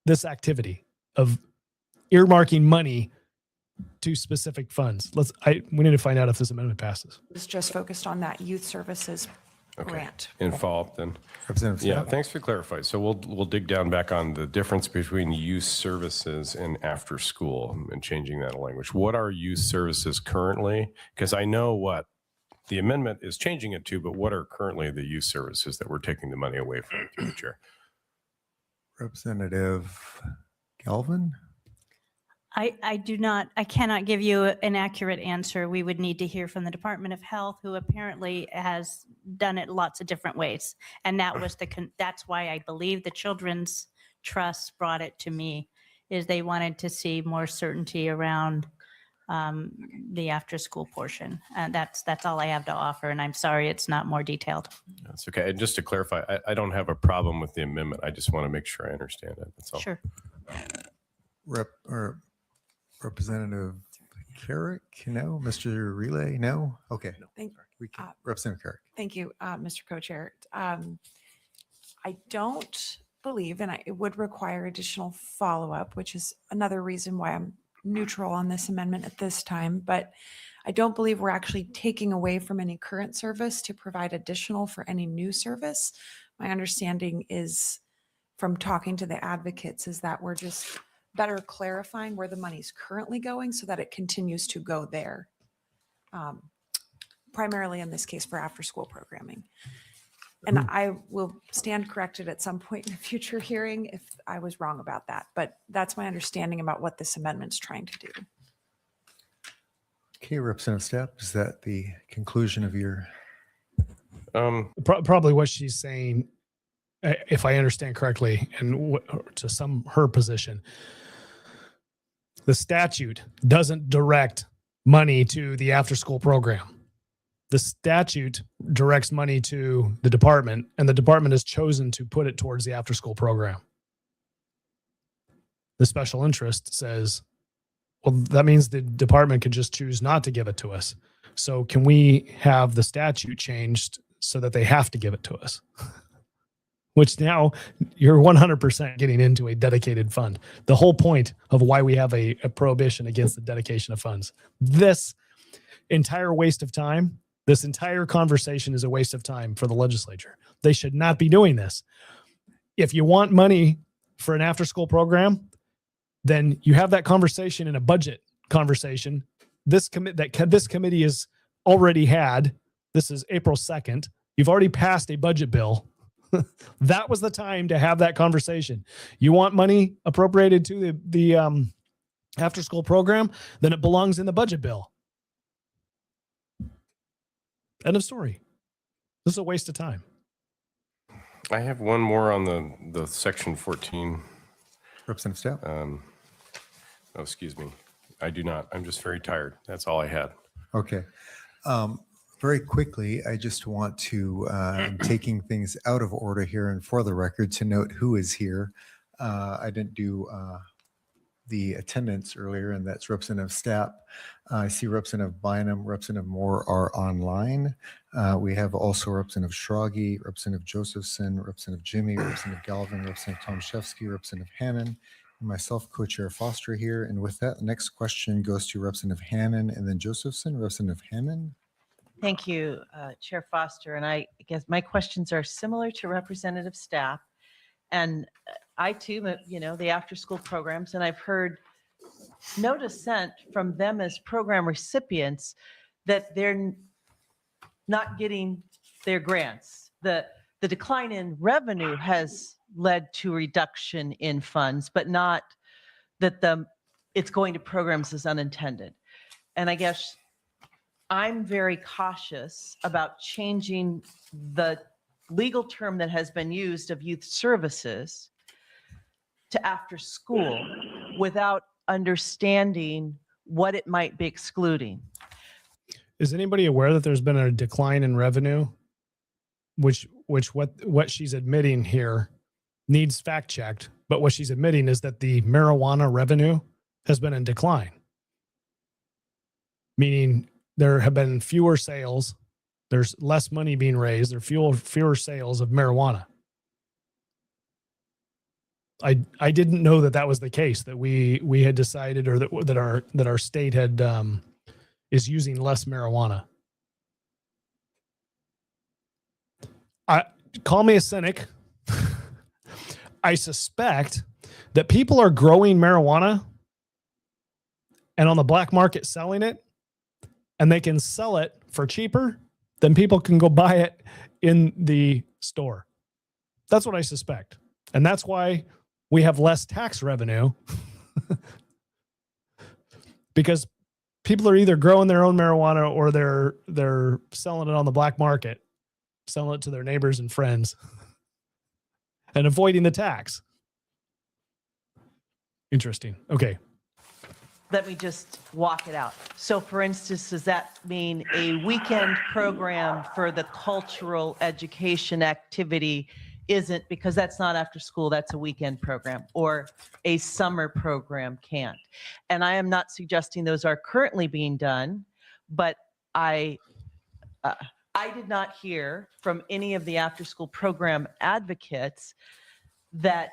this activity of earmarking money to specific funds. We need to find out if this amendment passes. It's just focused on that youth services grant. And follow up then. Representative Yeah, Stapp. thanks for clarifying. So we'll dig down back on the difference between youth services and after school and changing that language. What are youth services currently? Because I know what the amendment is changing it to, but what are currently the youth services that we're taking the money away from, through the chair? Representative Galvin. I cannot give you an accurate answer. We would need to hear from the Department of Health, who apparently has done it lots of different ways. And that was that's why I believe the Children's Trust brought it to me, is they wanted to see more certainty around the after school portion. And that's all I have to offer. And I'm sorry, it's not more detailed. That's okay. And just to clarify, I don't have a problem with the amendment. I just want to make sure I understand it. That's all. Sure. Representative Carrick, no. Mr. Relay, no. Okay. Representative Carrick. Thank you, Mr. Co-Chair. I don't believe, and it would require additional follow-up, which is another reason why I'm neutral on this amendment at this time, but I don't believe we're actually taking away from any current service to provide additional for any new service. My understanding is, from talking to the advocates, is that we're just better clarifying where the money's currently going so that it continues to go there. Primarily in this case for after school programming. And I will stand corrected at some point in a future hearing if I was wrong about that, but that's my understanding about what this amendment's trying to do. Okay, Representative Stapp, is that the conclusion of your? Probably what she's saying, if I understand correctly, and to her position, the statute doesn't direct money to the after school program. The statute directs money to the department, and the department has chosen to put it towards the after school program. The special interest says, well, that means the department can just choose not to give it to us. So can we have the statute changed so that they have to give it to us? Which now you're 100% getting into a dedicated fund. The whole point of why we have a prohibition against the dedication of funds. This entire waste of time, this entire conversation is a waste of time for the legislature. They should not be doing this. If you want money for an after-school program, then you have that conversation in a budget conversation. This committee has already had. This is April 2nd. You've already passed a budget bill. That was the time to have that conversation. You want money appropriated to the after-school program, then it belongs in the budget bill. End of story. This is a waste of time. I have one more on the section 14. Representative Stapp. Oh, excuse me. I do not. I'm just very tired. That's all I had. Okay. Very quickly, I just want to, taking things out of order here and for the record, to note who is here. I didn't do the attendance earlier, and that's Representative Stapp. I see Representative Bynum, Representative Moore are online. We have also Representative Schrage, Representative Josephson, Representative Jimmy, Representative Galvin, Representative Tomaszewski, Representative Hannan, and myself, Co-Chair Foster here. And with that, the next question goes to Representative Hannan and then Josephson. Representative Hannan. Thank you, Chair Foster. And I guess my questions are similar to Representative Stapp. And I too, the after school programs, and I've heard no dissent from them as program recipients that they're not getting their grants. The decline in revenue has led to reduction in funds, but not that it's going to programs as unintended. And I guess I'm very cautious about changing the legal term that has been used of youth services to after school without understanding what it might be excluding. Is anybody aware that there's been a decline in revenue? Which what she's admitting here needs fact checked, but what she's admitting is that the marijuana revenue has been in decline. Meaning there have been fewer sales, there's less money being raised, there are fewer sales of marijuana. I didn't know that was the case, that we had decided, or that our state had is using less marijuana. Call me a cynic. I suspect that people are growing marijuana and on the black market selling it, and they can sell it for cheaper than people can go buy it in the store. That's what I suspect. And that's why we have less tax revenue, because people are either growing their own marijuana or they're selling it on the black market, selling it to their neighbors and friends and avoiding the tax. Interesting. Okay. Let me just walk it out. So for instance, does that mean a weekend program for the cultural education activity isn't, because that's not after school, that's a weekend program, or a summer program can't? And I am not suggesting those are currently being done, but I did not hear from any of the after school program advocates that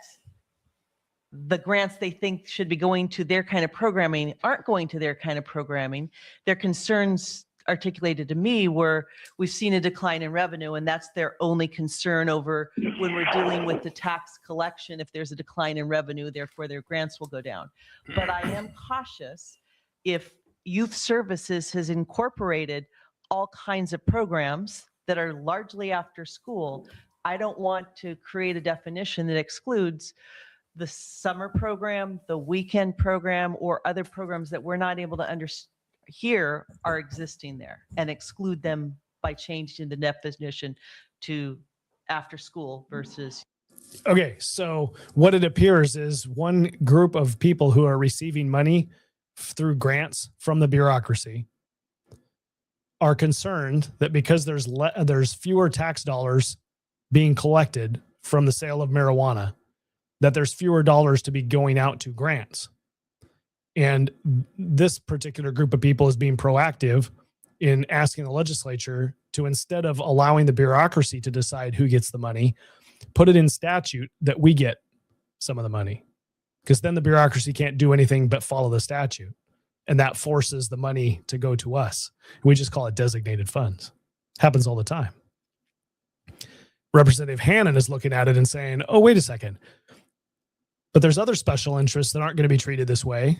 the grants they think should be going to their kind of programming aren't going to their kind of programming. Their concerns articulated to me were, we've seen a decline in revenue, and that's their only concern over when we're dealing with the tax collection. If there's a decline in revenue, therefore their grants will go down. But I am cautious, if youth services has incorporated all kinds of programs that are largely after school, I don't want to create a definition that excludes the summer program, the weekend program, or other programs that we're not able to hear are existing there, and exclude them by changing the definition to after school versus. Okay, so what it appears is one group of people who are receiving money through grants from the bureaucracy are concerned that because there's fewer tax dollars being collected from the sale of marijuana, that there's fewer dollars to be going out to grants. And this particular group of people is being proactive in asking the legislature to, instead of allowing the bureaucracy to decide who gets the money, put it in statute that we get some of the money, because then the bureaucracy can't do anything but follow the statute. And that forces the money to go to us. We just call it designated funds. Happens all the time. Representative Hannon is looking at it and saying, oh, wait a second. But there's other special interests that aren't going to be treated this way.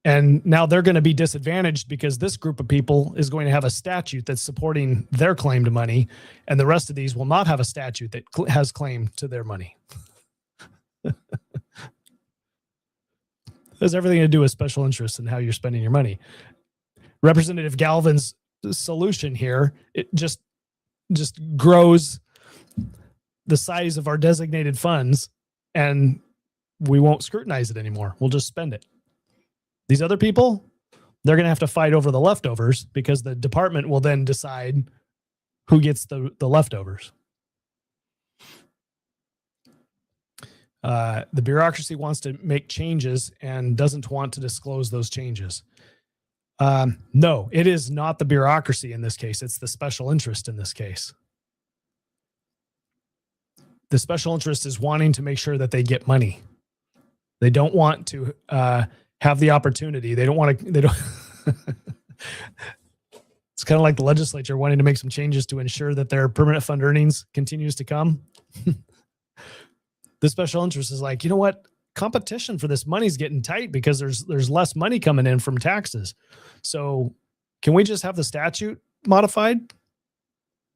And now they're going to be disadvantaged because this group of people is going to have a statute that's supporting their claim to money, and the rest of these will not have a statute that has claim to their money. It has everything to do with special interests and how you're spending your money. Representative Galvin's solution here, it just grows the size of our designated funds, and we won't scrutinize it anymore. We'll just spend it. These other people, they're going to have to fight over the leftovers, because the department will then decide who gets the leftovers. The bureaucracy wants to make changes and doesn't want to disclose those changes. No, it is not the bureaucracy in this case. It's the special interest in this case. The special interest is wanting to make sure that they get money. They don't want to have the opportunity. They don't want to, it's kind of like the legislature wanting to make some changes to ensure that their permanent fund earnings continues to come. The special interest is like, you know what? competition for this money's getting tight because there's less money coming in from taxes. So can we just have the statute modified?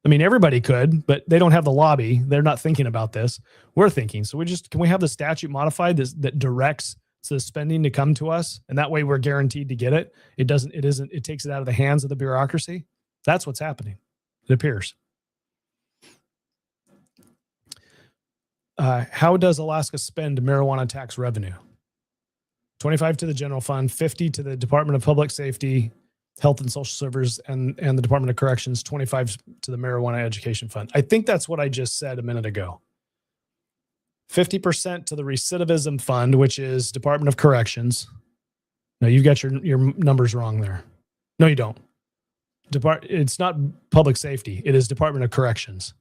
I mean, everybody could, but they don't have the lobby. They're not thinking about this. We're thinking. So can we have the statute modified that directs the spending to come to us? And that way we're guaranteed to get it. It takes it out of the hands of the bureaucracy. That's what's happening. It appears. How does Alaska spend marijuana tax revenue? 25 to the general fund, 50 to the Department of Public Safety, Health and Social Services, and the Department of Corrections, 25 to the Marijuana Education Fund. I think that's what I just said a minute ago. 50% to the Recidivism Fund, which is Department of Corrections. No, you've got your numbers wrong there. No, you don't. It's not Public Safety. It is Department of Corrections.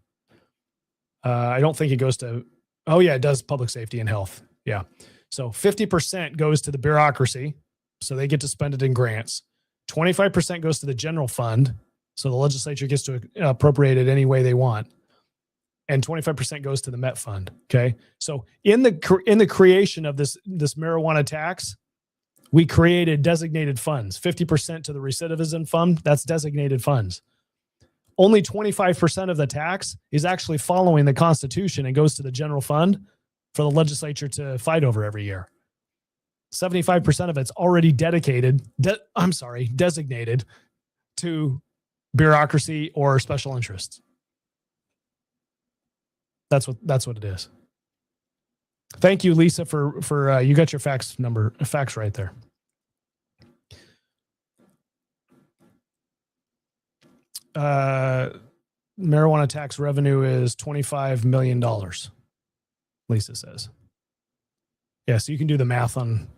I don't think it goes to, oh yeah, it does Public Safety and Health. Yeah. So 50% goes to the bureaucracy. So they get to spend it in grants. 25% goes to the general fund. So the legislature gets to appropriate it any way they want. And 25% goes to the Met Fund. Okay. So in the creation of this marijuana tax, we created designated funds. 50% to the Recidivism Fund. That's designated funds. Only 25% of the tax is actually following the Constitution and goes to the general fund for the legislature to fight over every year. 75% of it's already designated to bureaucracy or special interests. That's what it is. Thank you, Lisa, for you got your facts right there. Marijuana tax revenue is $25 million, Lisa says. Yeah, so you can do the math on,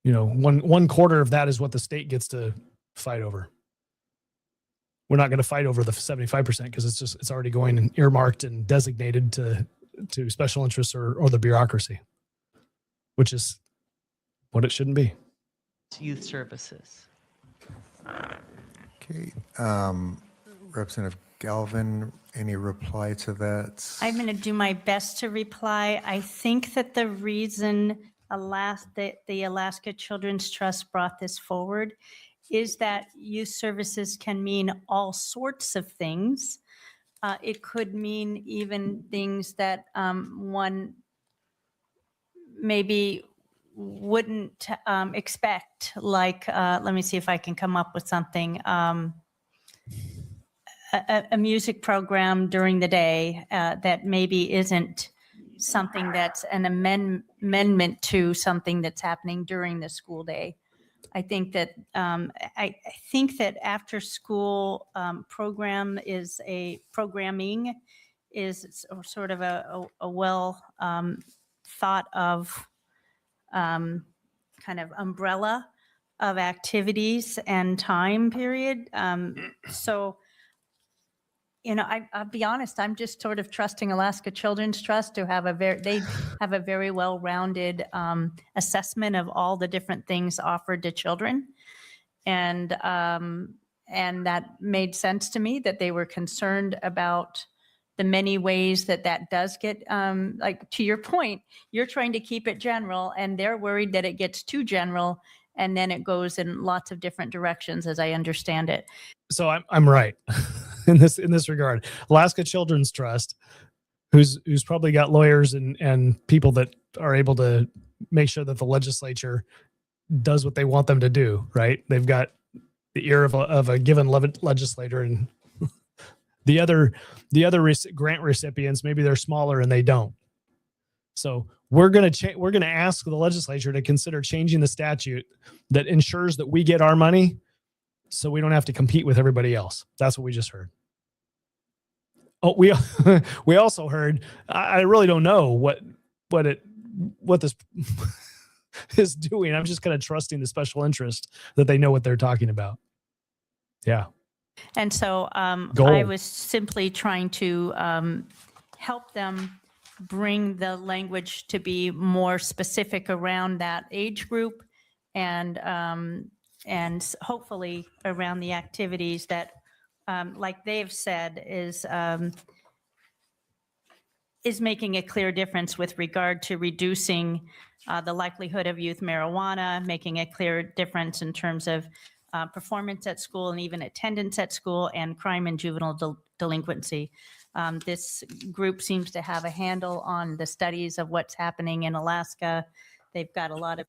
one quarter of that is what the state gets to fight over. We're not going to fight over the 75% because it's already going and earmarked and designated to special interests or the bureaucracy, which is what it shouldn't be. Youth services. Okay. Representative Galvin, any reply to that? I'm going to do my best to reply. I think that the reason the Alaska Children's Trust brought this forward is that youth services can mean all sorts of things. It could mean even things that one maybe wouldn't expect, like, let me see if I can come up with something. A music program during the day that maybe isn't something that's an amendment to something that's happening during the school day. I think that after school programming is sort of a well thought of kind of umbrella of activities and time period. So, I'll be honest, I'm just sort of trusting Alaska Children's Trust to have a very well-rounded assessment of all the different things offered to children. And that made sense to me, that they were concerned about the many ways that does get, like, to your point, you're trying to keep it general and they're worried that it gets too general and then it goes in lots of different directions, as I understand it. So I'm right. in this regard. Alaska Children's Trust, who's probably got lawyers and people that are able to make sure that the legislature does what they want them to do, right? They've got the ear of a given legislator, and the other grant recipients, maybe they're smaller and they don't. So we're going to ask the legislature to consider changing the statute that ensures that we get our money, so we don't have to compete with everybody else. That's what we just heard. Oh, we also heard, I really don't know what this is doing. I'm just kind of trusting the special interest that they know what they're talking about. Yeah. And so I was simply trying to help them bring the language to be more specific around that age group and hopefully around the activities that, like they've said, is is making a clear difference with regard to reducing the likelihood of youth marijuana, making a clear difference in terms of performance at school and even attendance at school, and crime and juvenile delinquency. This group seems to have a handle on the studies of what's happening in Alaska. They've got a lot of,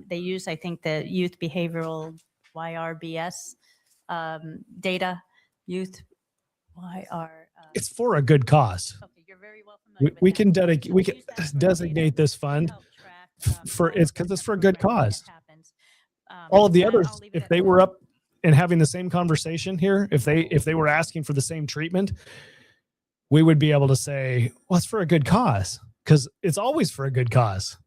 they use, I think, the youth behavioral YRBS data, youth YR. It's for a good cause. Okay, you're very well familiar with We that. can So dedicate, we can use that sort of designate data this to fund help track, for, all it's of because it's for a different good programs cause. that happens. All of the And I'll others, leave it if at they that. were up and having the same conversation here, if they were asking for the same treatment, we would be able to say, well, it's for a good cause, because it's always for a good cause.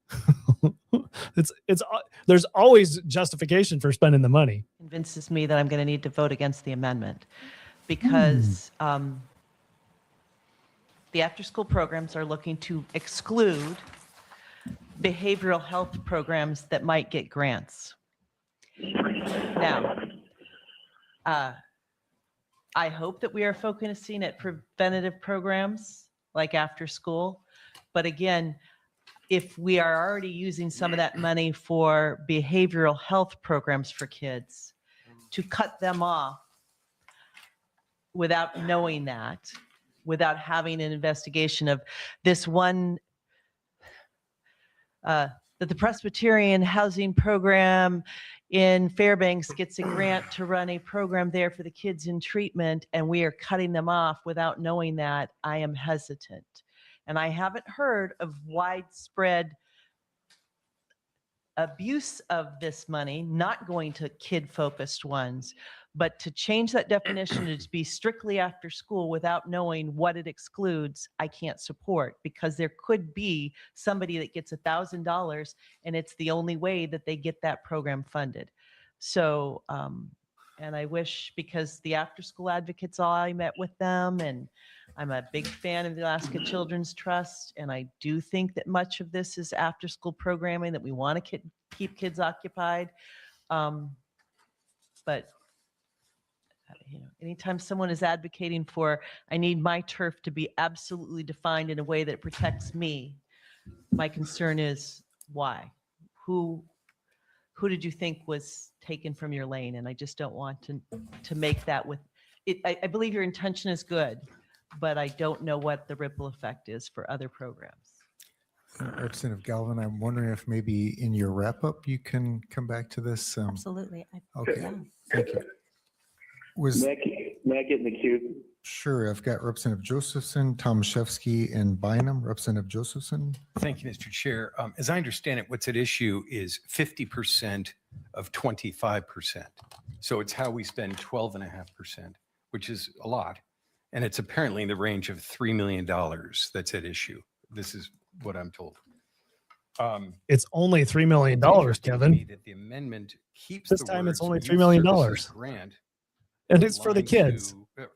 There's always justification for spending the money. Convinces me that I'm going to need to vote against the amendment because the after-school programs are looking to exclude behavioral health programs that might get grants. Now, I hope that we are focusing at preventative programs like after school. But again, if we are already using some of that money for behavioral health programs for kids, to cut them off without knowing that, without having an investigation of this one, that the Presbyterian housing program in Fairbanks gets a grant to run a program there for the kids in treatment, and we are cutting them off without knowing that, I am hesitant. And I haven't heard of widespread abuse of this money, not going to kid-focused ones, but to change that definition to be strictly after school without knowing what it excludes, I can't support, because there could be somebody that gets $1,000 and it's the only way that they get that program funded. So, and I wish, because the after-school advocates, I met with them, and I'm a big fan of the Alaska Children's Trust, and I do think that much of this is after-school programming, that we want to keep kids occupied. But you know, anytime someone is advocating for, I need my turf to be absolutely defined in a way that protects me, my concern is why? Who did you think was taken from your lane? And I just don't want to make that with it. I believe your intention is good, but I don't know what the ripple effect is for other programs. Representative Galvin, I'm wondering if maybe in your wrap up you can come back to this. Absolutely. Okay, thank you. May I get in the queue? Sure, I've got Representative Josephson, Tomaszewski, and Bynum. Representative Josephson. Thank you, Mr. Chair. As I understand it, what's at issue is 50% of 25%. So it's how we spend 12.5%, which is a lot. And it's apparently in the range of $3 million that's at issue. This is what I'm told. It's only $3 million, Kevin. That the amendment keeps This the time it's words only "Youth $3 million. Services Grant," And it's for the line kids.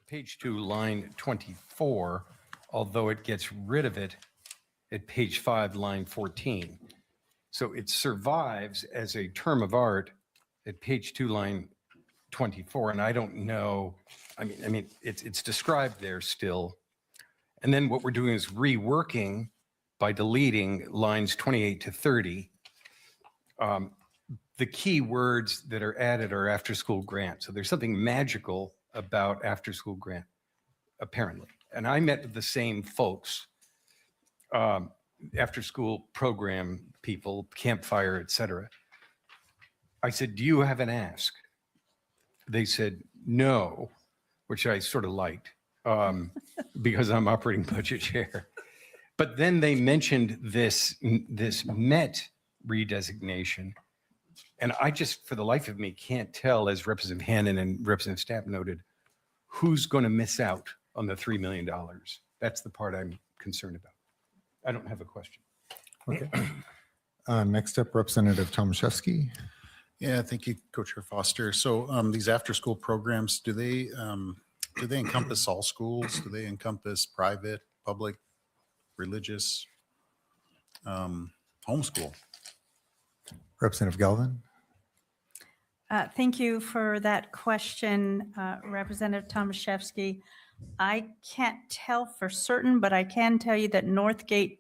page 2, line 24, although it gets rid of it at page 5, line 14. So it survives as a term of art at page 2, line 24. And I don't know, I mean, it's described there still. And then what we're doing is reworking by deleting lines 28 to 30. The key words that are added are after-school grant. So there's something magical about after-school grant, apparently. And I met with the same folks, after-school program people, campfire, et cetera. I said, do you have an ask? They said, no, which I sort of liked because I'm operating budget chair. But then they mentioned this MET redesignation. And I just, for the life of me, can't tell, as Representative Hannan and Representative Stapp noted, who's going to miss out on the $3 million. That's the part I'm concerned about. I don't have a question. Okay. Next up, Representative Tomaszewski. Yeah, thank you, Co-Chair Foster. So these after-school programs, do they encompass all schools? Do they encompass private, public, religious, homeschool? Representative Galvin. Thank you for that question, Representative Tomaszewski. I can't tell for certain, but I can tell you that Northgate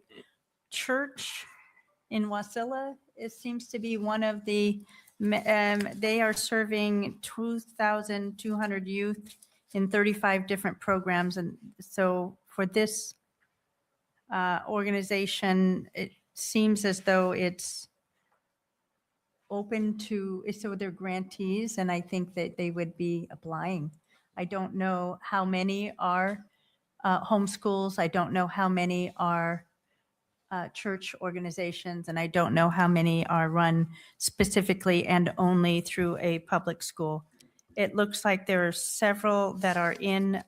Church in Wasilla, it seems to be one of the, they are serving 2,200 youth in 35 different programs. And so for this organization, it seems as though it's open to, so they're grantees, and I think that they would be applying. I don't know how many are homeschools. I don't know how many are church organizations, and I don't know how many are run specifically and only through a public school. It looks like there are several that are in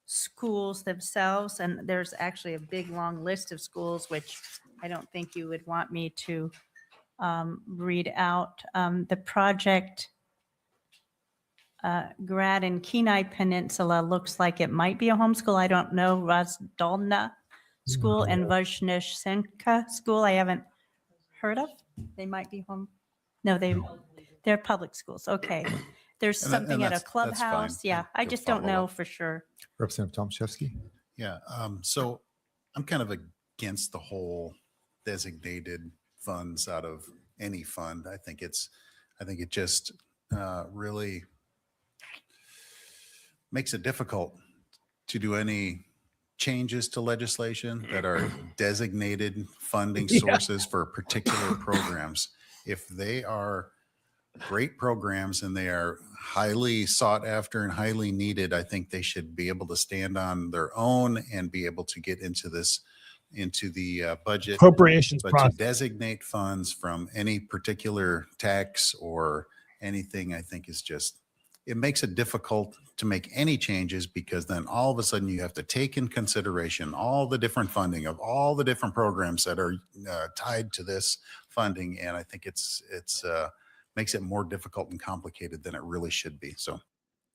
schools themselves, and there's actually a big, long list of schools, which I don't think you would want me to read out. The project Grad and Kenai Peninsula looks like it might be a homeschool. I don't know. Razdolna School and Vajneshenka School I haven't heard of. They might be home. No, they're public schools. Okay. There's And something at a that's fine. clubhouse. Yeah, I You'll just don't follow know up. for sure. Representative Tomaszewski. Yeah, so I'm kind of against the whole designated funds out of any fund. I think it just really makes it difficult to do any changes to legislation that are designated funding sources for particular programs. If they are great programs and they are highly sought after and highly needed, I think they should be able to stand on their own and be able to get into the budget Appropriations but process. to designate funds from any particular tax or anything, I think is just, it makes it difficult to make any changes, because then all of a sudden you have to take in consideration all the different funding of all the different programs that are tied to this funding. And I think it's makes it more difficult and complicated than it really should be. So,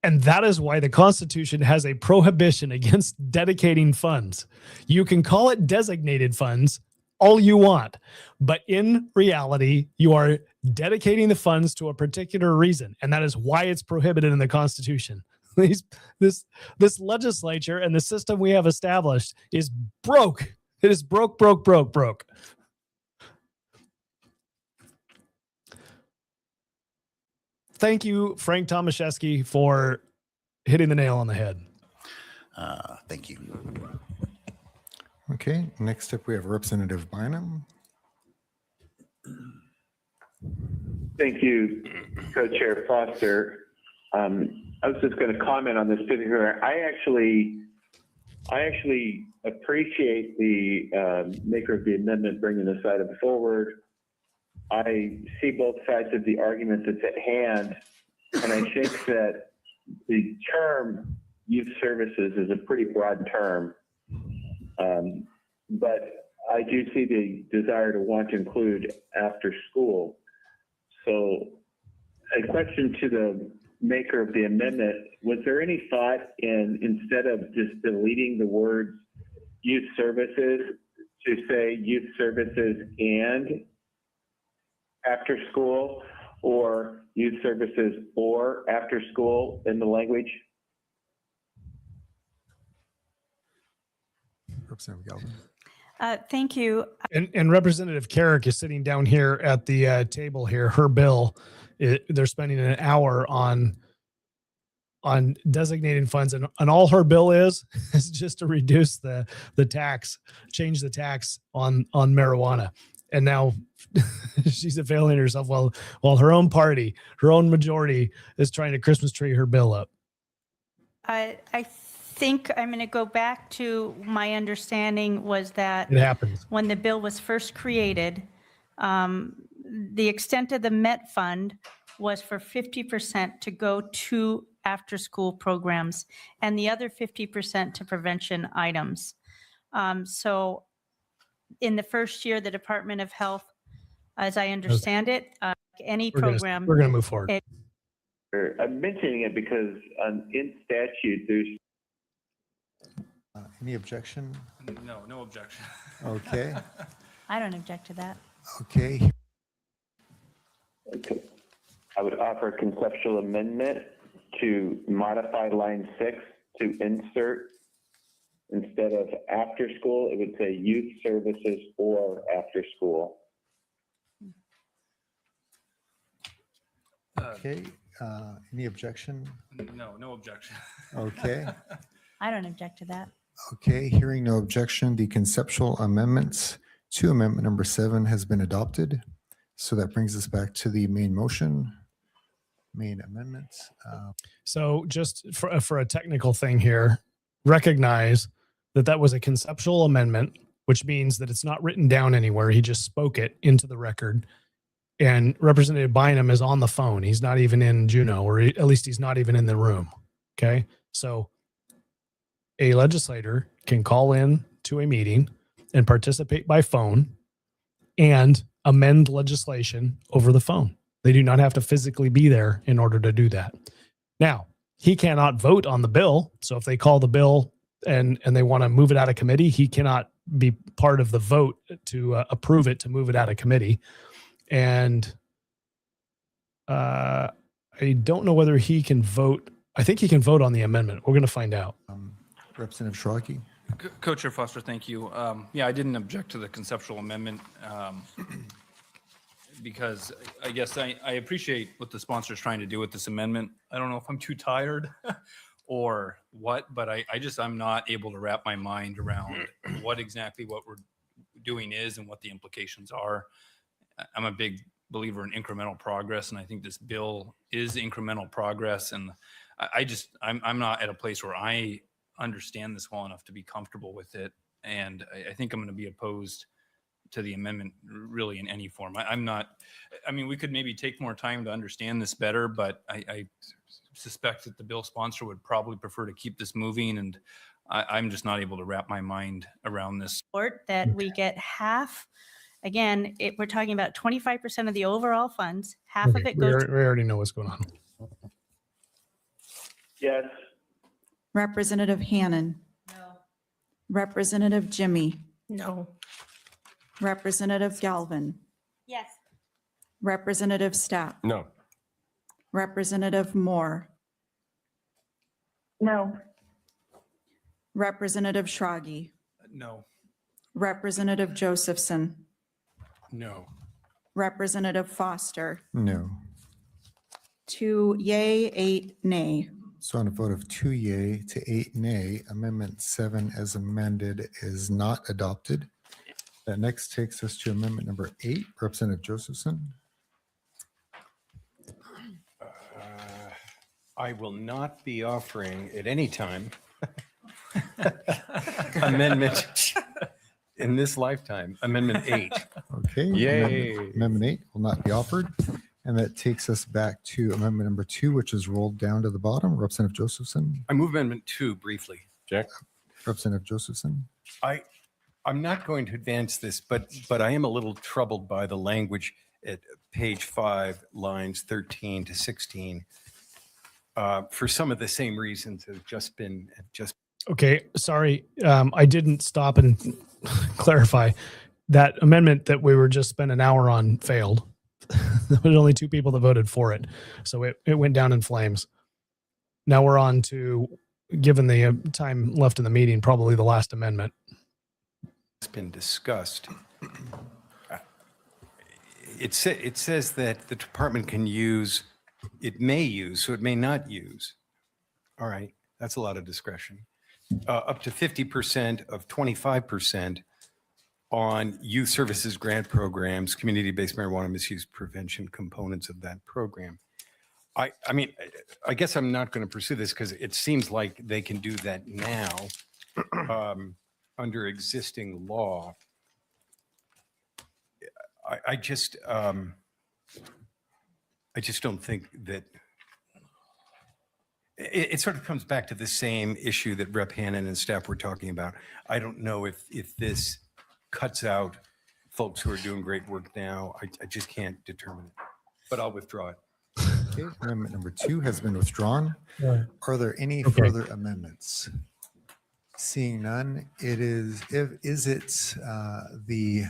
And that is why the Constitution has a prohibition against dedicating funds. You can call it designated funds all you want, but in reality, you are dedicating the funds to a particular reason. And that is why it's prohibited in the Constitution. This legislature and the system we have established is broke. It is broke. Thank you, Frank Tomaszewski, for hitting the nail on the head. Thank you. Okay, next up we have Representative Bynum. Thank you, Co-Chair Foster. I was just going to comment on this particular. I actually appreciate the maker of the amendment bringing this item forward. I see both sides of the argument that's at hand, and I think that the term youth services is a pretty broad term, but I do see the desire to want to include after school. So a question to the maker of the amendment, was there any thought in, instead of just deleting the words youth services, to say youth services and after school, or youth services or after school in the language? Representative Galvin. Thank you. And Representative Carrick is sitting down here at the table here. Her bill, they're spending an hour on designating funds, and all her bill is just to reduce the tax, change the tax on marijuana. And now she's availing herself while her own party, her own majority, is trying to Christmas tree her bill up. I think I'm going to go back to my understanding was that It happens. when the bill was first created, the extent of the Met Fund was for 50% to go to after-school programs and the other 50% to prevention items. So in the first year, the Department of Health, as I understand it, any program. We're going to move forward. I'm mentioning it because in statute, there's Any objection? No objection. Okay. I don't object to that. Okay. I would offer a conceptual amendment to modify line 6 to insert instead of after school, it would say youth services or after school. Okay, any objection? No objection. Okay, I don't object to that. okay, hearing no objection, the conceptual amendments to amendment number 7 has been adopted. So that brings us back to the main motion, main amendment. So just for a technical thing here, recognize that that was a conceptual amendment, which means that it's not written down anywhere. He just spoke it into the record. And Representative Bynum is on the phone. He's not even in Juneau, or at least he's not even in the room. Okay. So a legislator can call in to a meeting and participate by phone and amend legislation over the phone. They do not have to physically be there in order to do that. Now, he cannot vote on the bill. So if they call the bill and they want to move it out of committee, he cannot be part of the vote to approve it, to move it out of committee. And I don't know whether he can vote. I think he can vote on the amendment. We're going to find out. Representative Shraki. Co-Chair Foster, thank you. Yeah, I didn't object to the conceptual amendment because I guess I appreciate what the sponsor is trying to do with this amendment. I don't know if I'm too tired or what, but I'm not able to wrap my mind around what exactly what we're doing is and what the implications are. I'm a big believer in incremental progress, and I think this bill is incremental progress. And I'm not at a place where I understand this well enough to be comfortable with it. And I think I'm going to be opposed to the amendment really in any form. We could maybe take more time to understand this better, but I suspect that the bill sponsor would probably prefer to keep this moving. And I'm just not able to wrap my mind around this. That we get half, again, we're talking about 25% of the overall funds. Half of it We goes. already know what's going on. Yes. Representative Hannon. No. Representative Jimmy. No. Representative Galvin. Yes. Representative Stapp. No. Representative Moore. No. Representative Shragi. No. Representative Josephson. No. Representative Foster. No. 2 yay, 8 nay. So on a vote of 2 yay to 8 nay, Amendment 7 as amended is not adopted. That next takes us to Amendment number 8, Representative Josephson. I will not be offering at any time amendment in this lifetime, Amendment 8. Okay. Yay. Amendment 8 will not be offered. And that takes us back to Amendment number 2, which is rolled down to the bottom. Representative Josephson. I move Amendment 2 briefly. Jack? Representative Josephson. I'm not going to advance this, but I am a little troubled by the language at page 5, lines 13 to 16. For some of the same reasons have just been. Okay, sorry. I didn't stop and clarify. That amendment that we were just spent an hour on failed. There was only 2 people that voted for it. So it went down in flames. Now we're on to, given the time left in the meeting, probably the last amendment. It's been discussed. It says that the department can use, it may use, so it may not use. All right, that's a lot of discretion. Up to 50% of 25% on youth services grant programs, community-based marijuana misuse prevention components of that program. I guess I'm not going to pursue this because it seems like they can do that now under existing law. I just don't think that it sort of comes back to the same issue that Rep. Hannon and staff were talking about. I don't know if this cuts out folks who are doing great work now. I just can't determine it, but I'll withdraw it. Okay, amendment number 2 has been withdrawn. Yeah. Are there any further amendments? Seeing none, is it the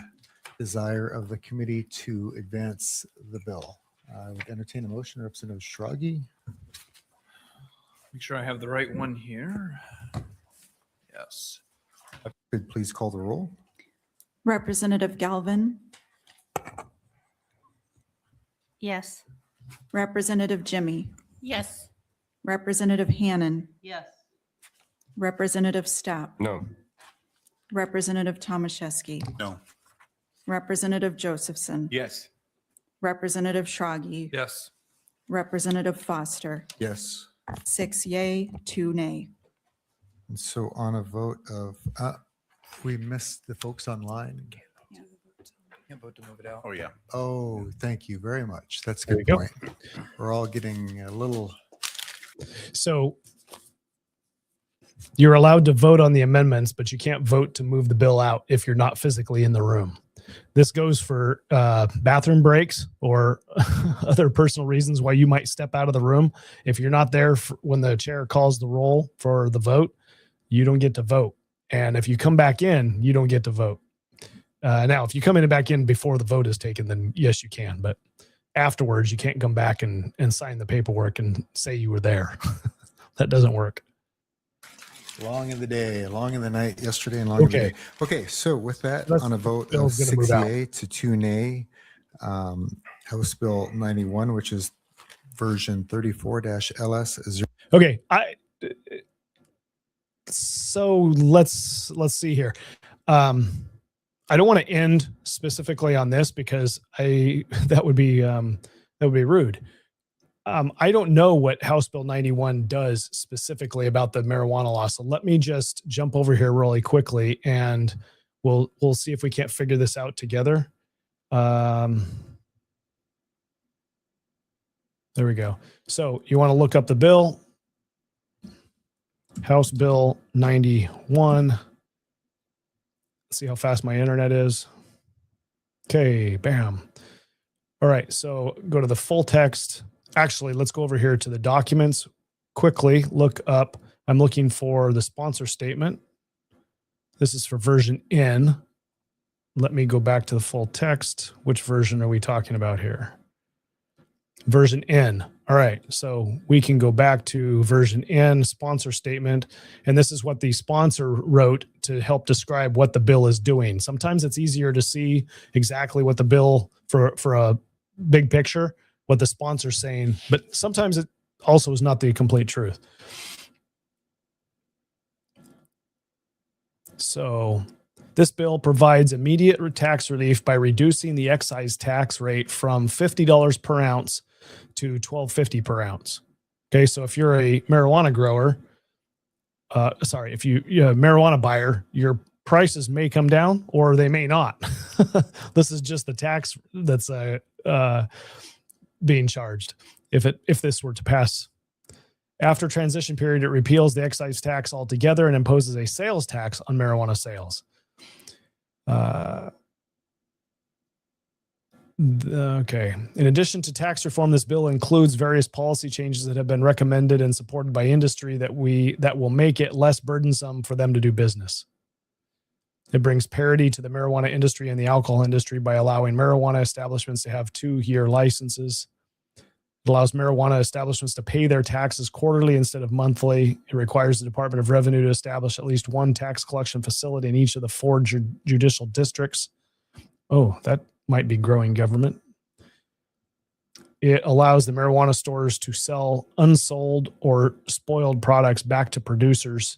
desire of the committee to advance the bill? I would entertain a motion. Representative Shragi. Make sure I have the right one here. Yes. Could please call the roll? Representative Galvin, Yes. Representative Jimmy, Yes. Representative Hannon, Yes. Representative Stapp, No. Representative Tomaszewski, No. Representative Josephson, Yes. Representative Schragi, Yes. Representative Foster, Yes. 6 yay, 2 nay. And so on a vote of, we missed the folks online. Can't vote to move it out. Oh, yeah. Oh, thank you very much. That's a There good you go. point. We're all getting a little, So you're allowed to vote on the amendments, but you can't vote to move the bill out if you're not physically in the room. This goes for bathroom breaks or other personal reasons why you might step out of the room. If you're not there when the chair calls the roll for the vote, you don't get to vote. And if you come back in, you don't get to vote. Now, if you come in and back in before the vote is taken, then yes, you can. But afterwards, you can't come back and sign the paperwork and say you were there. That doesn't work. long in the day, long in the night, yesterday and long in the day. Okay, so with that, on a vote of Bill's gonna 6 move out. yay to 2 nay, House Bill 91, which is version 34-LS is Okay, so let's see here. I don't want to end specifically on this because that would be rude. I don't know what House Bill 91 does specifically about the marijuana law. So let me just jump over here really quickly and we'll see if we can't figure this out together. There we go. So you want to look up the bill. House Bill 91. Let's see how fast my internet is. Okay, bam. All right, so go to the full text. Actually, let's go over here to the documents. Quickly look up. I'm looking for the sponsor statement. This is for version N. Let me go back to the full text. Which version are we talking about here? Version N. All right, so we can go back to version N, sponsor statement, and this is what the sponsor wrote to help describe what the bill is doing. Sometimes it's easier to see exactly what the bill for a big picture, what the sponsor's saying, but sometimes it also is not the complete truth. So this bill provides immediate tax relief by reducing the excise tax rate from $50 per ounce to $12.50 per ounce. Okay, so if you're a marijuana grower, if you're a marijuana buyer, your prices may come down or they may not. This is just the tax that's being charged if this were to pass. After transition period, it repeals the excise tax altogether and imposes a sales tax on marijuana sales. Okay. In addition to tax reform, this bill includes various policy changes that have been recommended and supported by industry that will make it less burdensome for them to do business. It brings parity to the marijuana industry and the alcohol industry by allowing marijuana establishments to have 2-year licenses. It allows marijuana establishments to pay their taxes quarterly instead of monthly. It requires the Department of Revenue to establish at least one tax collection facility in each of the 4 judicial districts. Oh, that might be growing government. It allows the marijuana stores to sell unsold or spoiled products back to producers,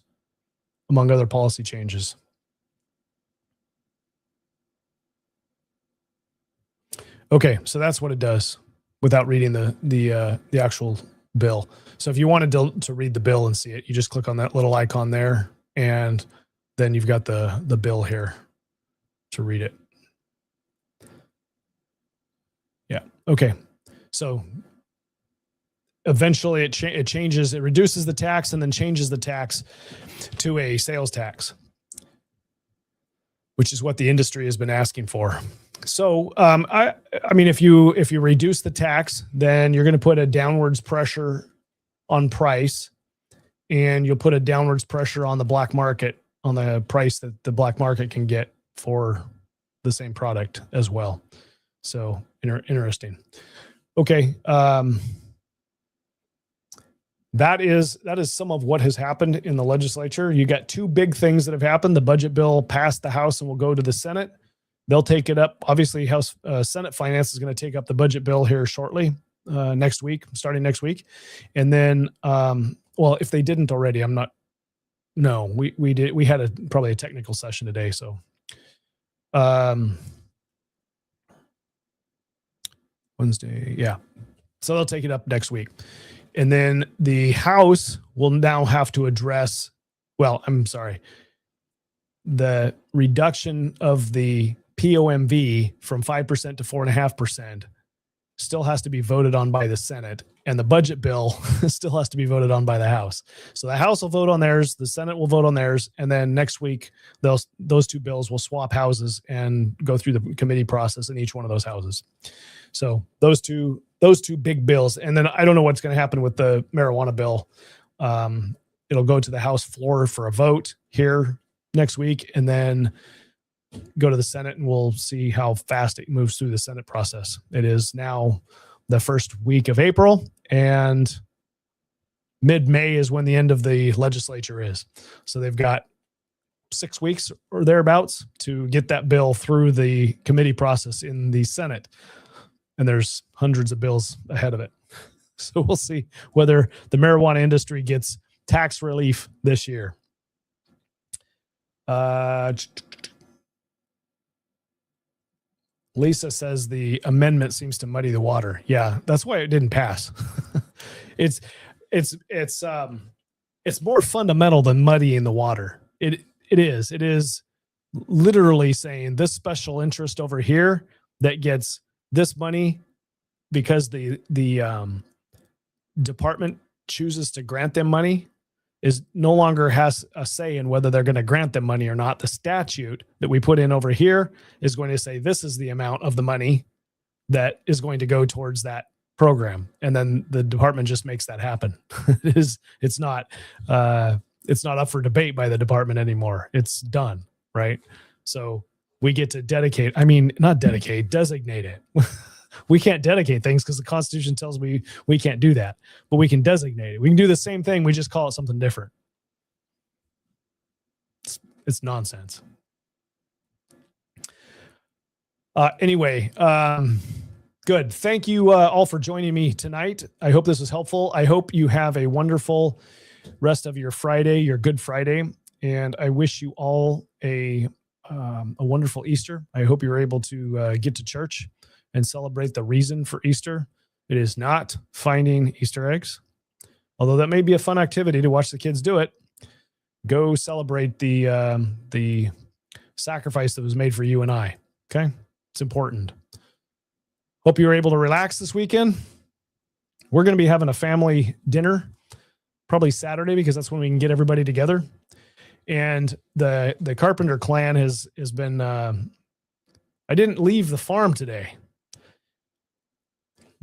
among other policy changes. Okay, so that's what it does without reading the actual bill. So if you wanted to read the bill and see it, you just click on that little icon there, and then you've got the bill here to read it. Yeah. Okay. So eventually it changes, it reduces the tax and then changes the tax to a sales tax, which is what the industry has been asking for. So, I mean, if you reduce the tax, then you're going to put a downwards pressure on price, and you'll put a downwards pressure on the black market, on the price that the black market can get for the same product as well. So interesting. Okay. that is some of what has happened in the legislature. You got two big things that have happened. The budget bill passed the House and will go to the Senate. They'll take it up. Obviously, Senate Finance is going to take up the budget bill here shortly, starting next week. And then, well, if they didn't already, we did. We had probably a technical session today. So, Wednesday. Yeah. So they'll take it up next week. And then the House will now have to address, the reduction of the POMV from 5% to 4.5% still has to be voted on by the Senate, and the budget bill still has to be voted on by the House. So the House will vote on theirs, the Senate will vote on theirs, and then next week those two bills will swap houses and go through the committee process in each one of those houses. So those two big bills, and then I don't know what's going to happen with the marijuana bill. It'll go to the House floor for a vote here next week, and then go to the Senate, and we'll see how fast it moves through the Senate process. It is now the first week of April, and mid-May is when the end of the legislature is. So they've got 6 weeks or thereabouts to get that bill through the committee process in the Senate. And there's hundreds of bills ahead of it. So we'll see whether the marijuana industry gets tax relief this year. Lisa says the amendment seems to muddy the water. Yeah, that's why it didn't pass. It's more fundamental than muddying the water. It is literally saying this special interest over here that gets this money because the department chooses to grant them money is no longer has a say in whether they're going to grant them money or not. The statute that we put in over here is going to say this is the amount of the money that is going to go towards that program, and then the department just makes that happen. It's not up for debate by the department anymore. It's done, right? So we get to designate it. We can't dedicate things because the Constitution tells we can't do that, but we can designate it. We can do the same thing. We just call it something different. It's nonsense. Anyway, good. Thank you all for joining me tonight. I hope this was helpful. I hope you have a wonderful rest of your Friday, your Good Friday, and I wish you all a wonderful Easter. I hope you're able to get to church and celebrate the reason for Easter. It is not finding Easter eggs, although that may be a fun activity to watch the kids do it. Go celebrate the sacrifice that was made for you and I. Okay, it's important. Hope you were able to relax this weekend. We're going to be having a family dinner, probably Saturday, because that's when we can get everybody together. And the Carpenter clan has been. I didn't leave the farm today.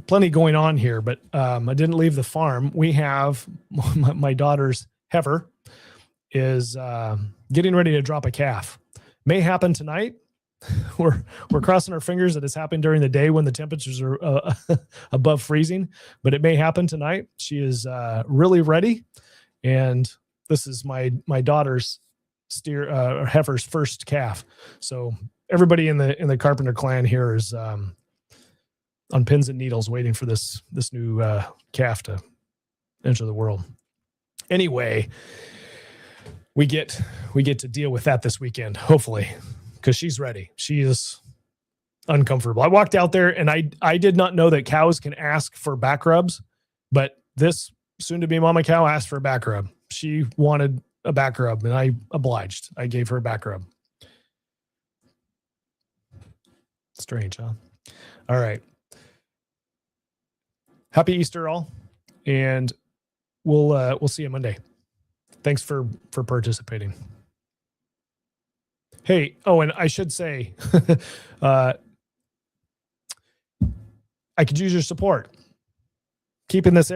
Plenty going on here, but I didn't leave the farm. We have my daughter's heifer is getting ready to drop a calf. May happen tonight. We're crossing our fingers that it's happening during the day when the temperatures are above freezing, but it may happen tonight. She is really ready, and this is my daughter's heifer's first calf. So everybody in the Carpenter clan here is on pins and needles waiting for this new calf to enter the world. Anyway, we get to deal with that this weekend, hopefully, because she's ready. She is uncomfortable. I walked out there and I did not know that cows can ask for back rubs, but this soon-to-be mama cow asked for a back rub. She wanted a back rub, and I obliged. I gave her a back rub. Strange, huh? All right. Happy Easter, all, and we'll see you Monday. Thanks for participating. Hey, oh, and I should say, I could use your support. Keeping this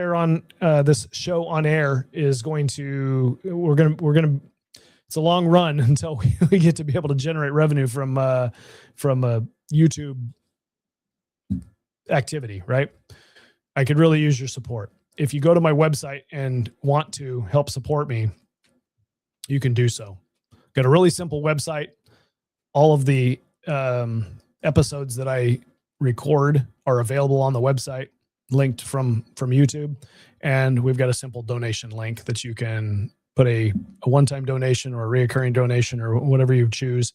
show on air is going to. We're gonna. It's a long run until we get to be able to generate revenue from a YouTube activity, right? I could really use your support. if you go to my website and want to help support me, you can do so. Got a really simple website. All of the episodes that I record are available on the website, linked from YouTube. And we've got a simple donation link that you can put a one-time donation or a reoccurring donation or whatever you choose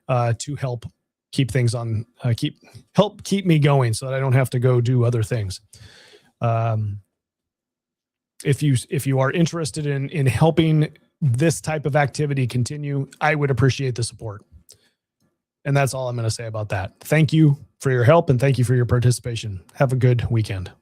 to help keep things on, help keep me going so that I don't have to go do other things. If you are interested in helping this type of activity continue, I would appreciate the support. And that's all I'm going to say about that. Thank you for your help and thank you for your participation. Have a good weekend.